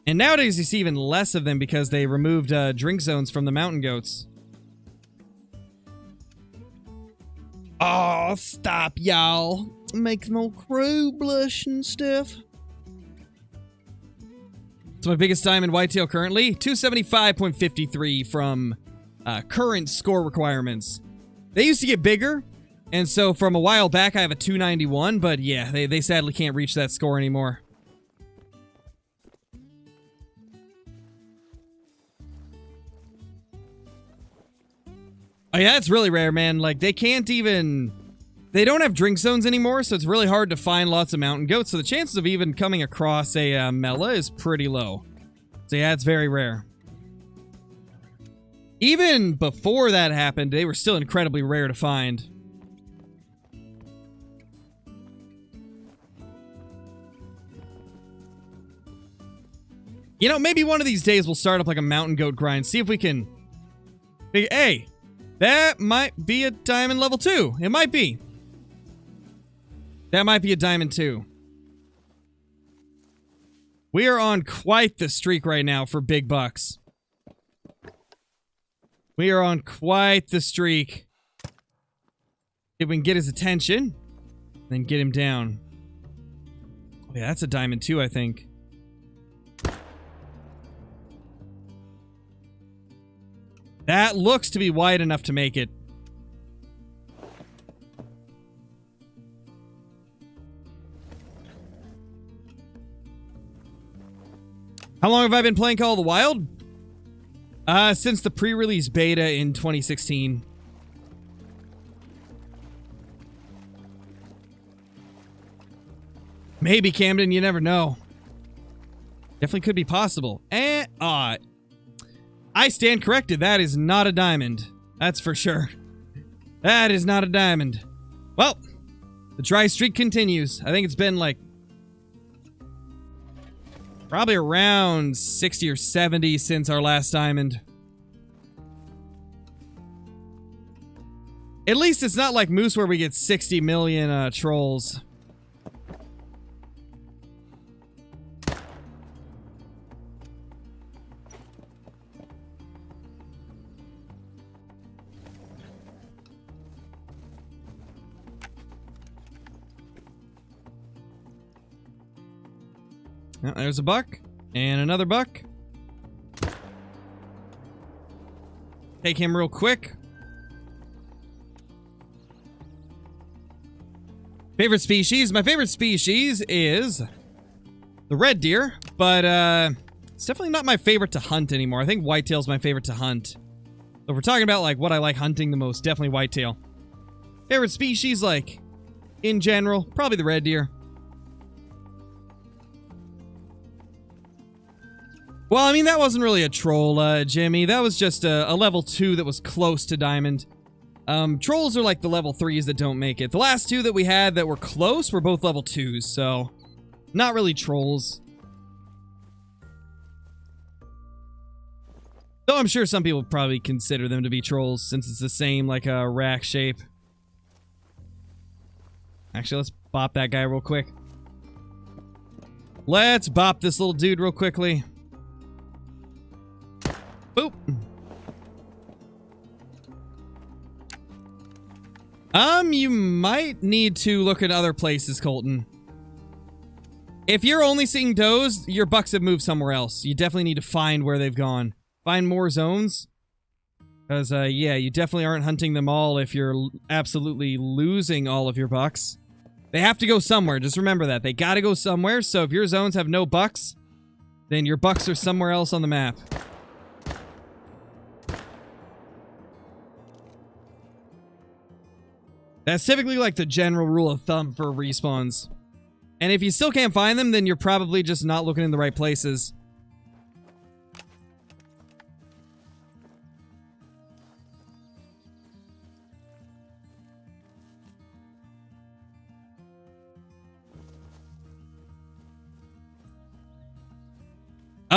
And nowadays you see even less of them because they removed drink zones from the mountain goats. Oh, stop, y'all. Make my crew blush and stuff. It's my biggest diamond whitetail currently. 275.53 from current score requirements. They used to get bigger, and so from a while back I have a 291, but yeah, they sadly can't reach that score anymore. Oh yeah, it's really rare, man. Like, they can't even... They don't have drink zones anymore, so it's really hard to find lots of mountain goats, so the chances of even coming across a Mela is pretty low. So yeah, it's very rare. Even before that happened, they were still incredibly rare to find. You know, maybe one of these days we'll start up like a mountain goat grind, see if we can... Hey, that might be a diamond level 2. It might be. That might be a diamond 2. We are on quite the streak right now for big bucks. We are on quite the streak. If we can get his attention, then get him down. Yeah, that's a diamond too, I think. That looks to be wide enough to make it. How long have I been playing Call of the Wild? Since the pre-release beta in 2016. Maybe, Camden, you never know. Definitely could be possible. And, I stand corrected. That is not a diamond. That's for sure. That is not a diamond. Well, the dry streak continues. I think it's been like probably around 60 or 70 since our last diamond. At least it's not like Moose where we get 60 million trolls. Oh, there's a buck. And another buck. Take him real quick. Favorite species? My favorite species is the red deer, but it's definitely not my favorite to hunt anymore. I think whitetail's my favorite to hunt. So if we're talking about like what I like hunting the most, definitely whitetail. Favorite species, like in general, probably the red deer. Well, I mean, that wasn't really a troll, Jimmy. That was just a level 2 that was close to diamond. Trolls are like the level 3s that don't make it. The last 2 that we had that were close were both level 2s, so not really trolls. Though I'm sure some people probably consider them to be trolls since it's the same, like, rack shape. Actually, let's bop that guy real quick. Let's bop this little dude real quickly. Boop. You might need to look at other places, Colton. If you're only seeing does, your bucks have moved somewhere else. You definitely need to find where they've gone. Find more zones. Because, yeah, you definitely aren't hunting them all if you're absolutely losing all of your bucks. They have to go somewhere. Just remember that. They gotta go somewhere, so if your zones have no bucks, then your bucks are somewhere else on the map. That's typically like the general rule of thumb for respawns. And if you still can't find them, then you're probably just not looking in the right places.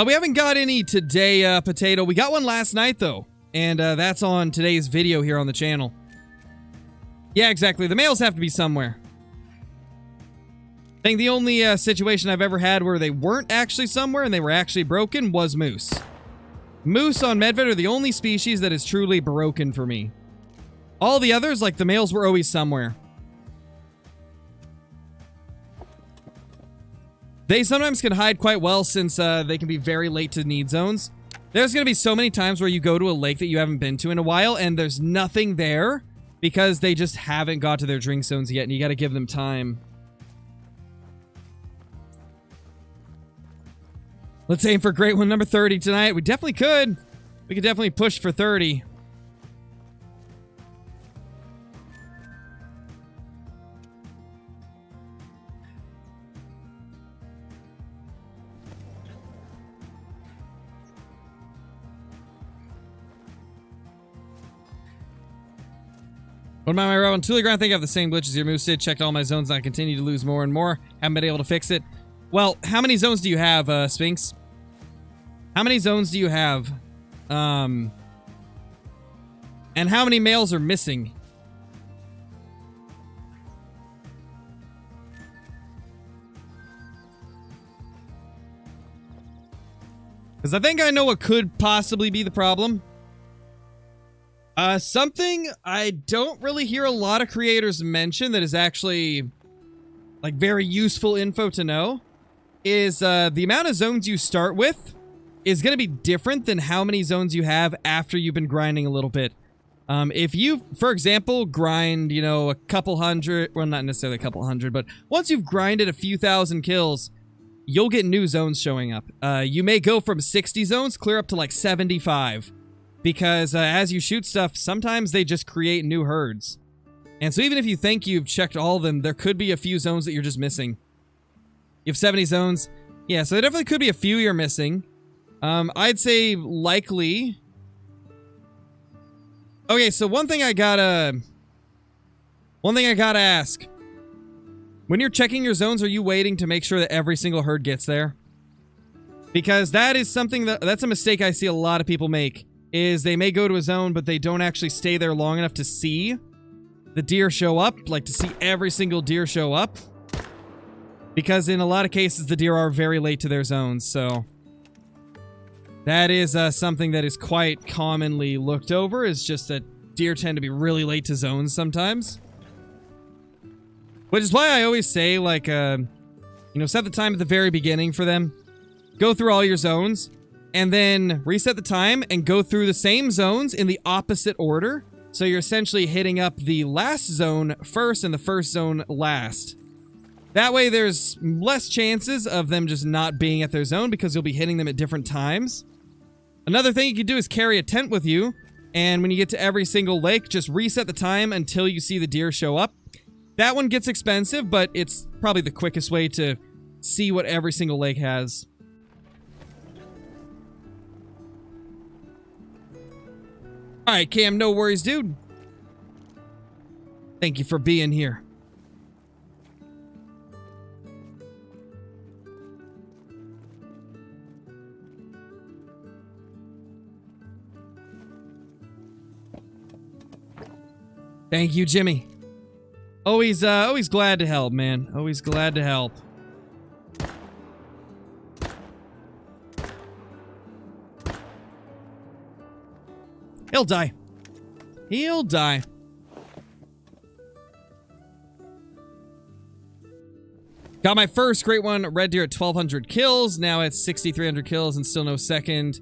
We haven't got any today, Potato. We got one last night, though. And that's on today's video here on the channel. Yeah, exactly. The males have to be somewhere. I think the only situation I've ever had where they weren't actually somewhere and they were actually broken was moose. Moose on Medved are the only species that is truly broken for me. All the others, like the males, were always somewhere. They sometimes can hide quite well since they can be very late to need zones. There's going to be so many times where you go to a lake that you haven't been to in a while and there's nothing there. Because they just haven't got to their drink zones yet, and you gotta give them time. Let's aim for great one number 30 tonight. We definitely could. We could definitely push for 30. What am I on Tule Ground? I think I have the same glitch as your moose did. Checked all my zones and I continue to lose more and more. Haven't been able to fix it. Well, how many zones do you have, Sphinx? How many zones do you have? And how many males are missing? Because I think I know what could possibly be the problem. Something I don't really hear a lot of creators mention that is actually, like, very useful info to know. is the amount of zones you start with is going to be different than how many zones you have after you've been grinding a little bit. If you, for example, grind, you know, a couple hundred, well, not necessarily a couple hundred, but once you've grinded a few thousand kills, you'll get new zones showing up. You may go from 60 zones clear up to like 75, because as you shoot stuff, sometimes they just create new herds. And so even if you think you've checked all of them, there could be a few zones that you're just missing. You have 70 zones. Yeah, so there definitely could be a few you're missing. I'd say likely... Okay, so one thing I gotta ask. When you're checking your zones, are you waiting to make sure that every single herd gets there? Because that is something that's a mistake I see a lot of people make, is they may go to a zone, but they don't actually stay there long enough to see the deer show up, like to see every single deer show up. Because in a lot of cases, the deer are very late to their zones, so... That is something that is quite commonly looked over, is just that deer tend to be really late to zones sometimes. Which is why I always say, like, you know, set the time at the very beginning for them. Go through all your zones, and then reset the time and go through the same zones in the opposite order. So you're essentially hitting up the last zone first and the first zone last. That way there's less chances of them just not being at their zone because you'll be hitting them at different times. Another thing you can do is carry a tent with you, and when you get to every single lake, just reset the time until you see the deer show up. That one gets expensive, but it's probably the quickest way to see what every single lake has. Alright, Cam, no worries, dude. Thank you for being here. Thank you, Jimmy. Always glad to help, man. Always glad to help. He'll die. He'll die. Got my first great one, red deer at 1,200 kills. Now it's 6,300 kills and still no second.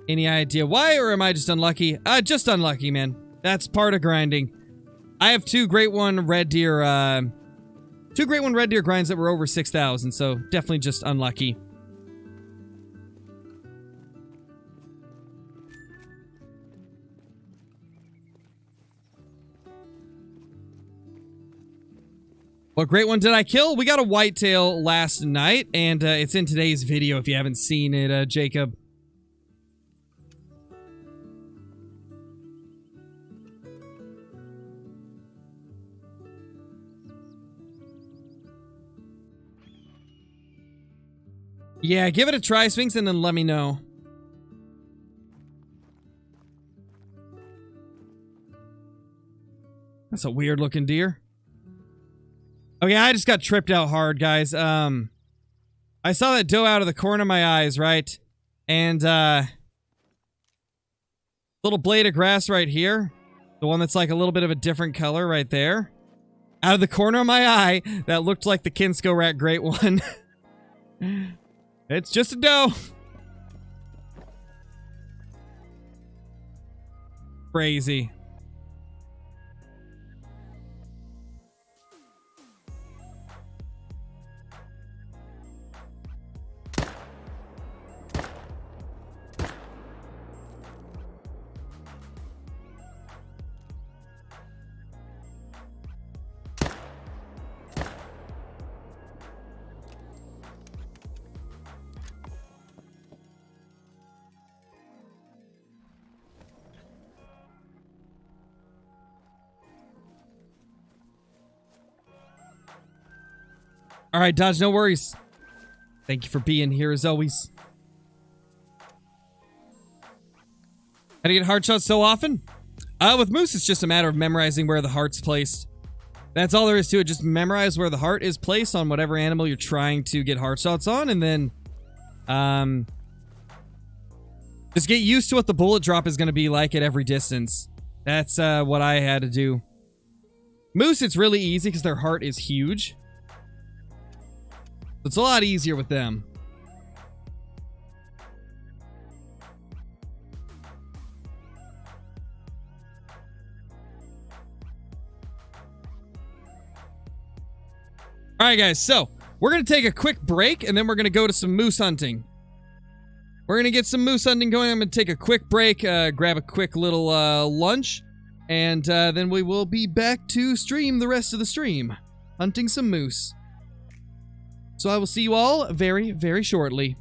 Any idea why, or am I just unlucky? Just unlucky, man. That's part of grinding. I have two great one red deer grinds that were over 6,000, so definitely just unlucky. What great one did I kill? We got a whitetail last night, and it's in today's video if you haven't seen it, Jacob. Yeah, give it a try, Sphinx, and then let me know. That's a weird looking deer. Okay, I just got tripped out hard, guys. I saw that doe out of the corner of my eyes, right? And, little blade of grass right here. The one that's like a little bit of a different color right there. Out of the corner of my eye, that looked like the Kinsko Rat Great One. It's just a doe. Crazy. All right, Dodge, no worries. Thank you for being here as always. How do you get heart shots so often? With moose, it's just a matter of memorizing where the heart's placed. That's all there is to it. Just memorize where the heart is placed on whatever animal you're trying to get heart shots on, and then, just get used to what the bullet drop is going to be like at every distance. That's, what I had to do. Moose, it's really easy because their heart is huge. It's a lot easier with them. All right, guys, so we're going to take a quick break, and then we're going to go to some moose hunting. We're going to get some moose hunting going. I'm going to take a quick break, grab a quick little lunch, and then we will be back to stream the rest of the stream, hunting some moose. So I will see you all very, very shortly.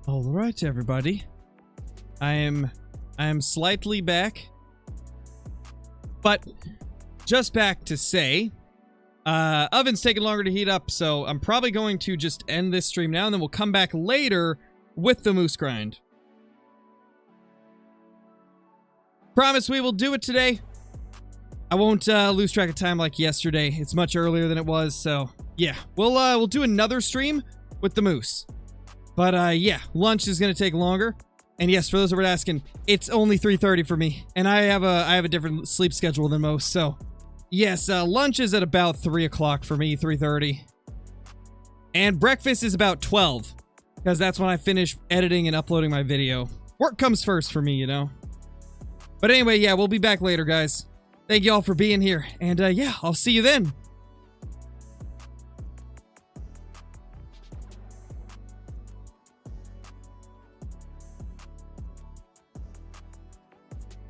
All right, everybody. I am slightly back, but just back to say, oven's taking longer to heat up, so I'm probably going to just end this stream now, and then we'll come back later with the moose grind. Promise we will do it today. I won't lose track of time like yesterday. It's much earlier than it was, so yeah, we'll do another stream with the moose. But yeah, lunch is gonna take longer. And yes, for those that were asking, it's only 3:30 for me, and I have a different sleep schedule than most. So yes, lunch is at about 3 o'clock for me, 3:30, and breakfast is about 12, because that's when I finish editing and uploading my video. Work comes first for me, you know. But anyway, yeah, we'll be back later, guys. Thank you all for being here, and yeah, I'll see you then.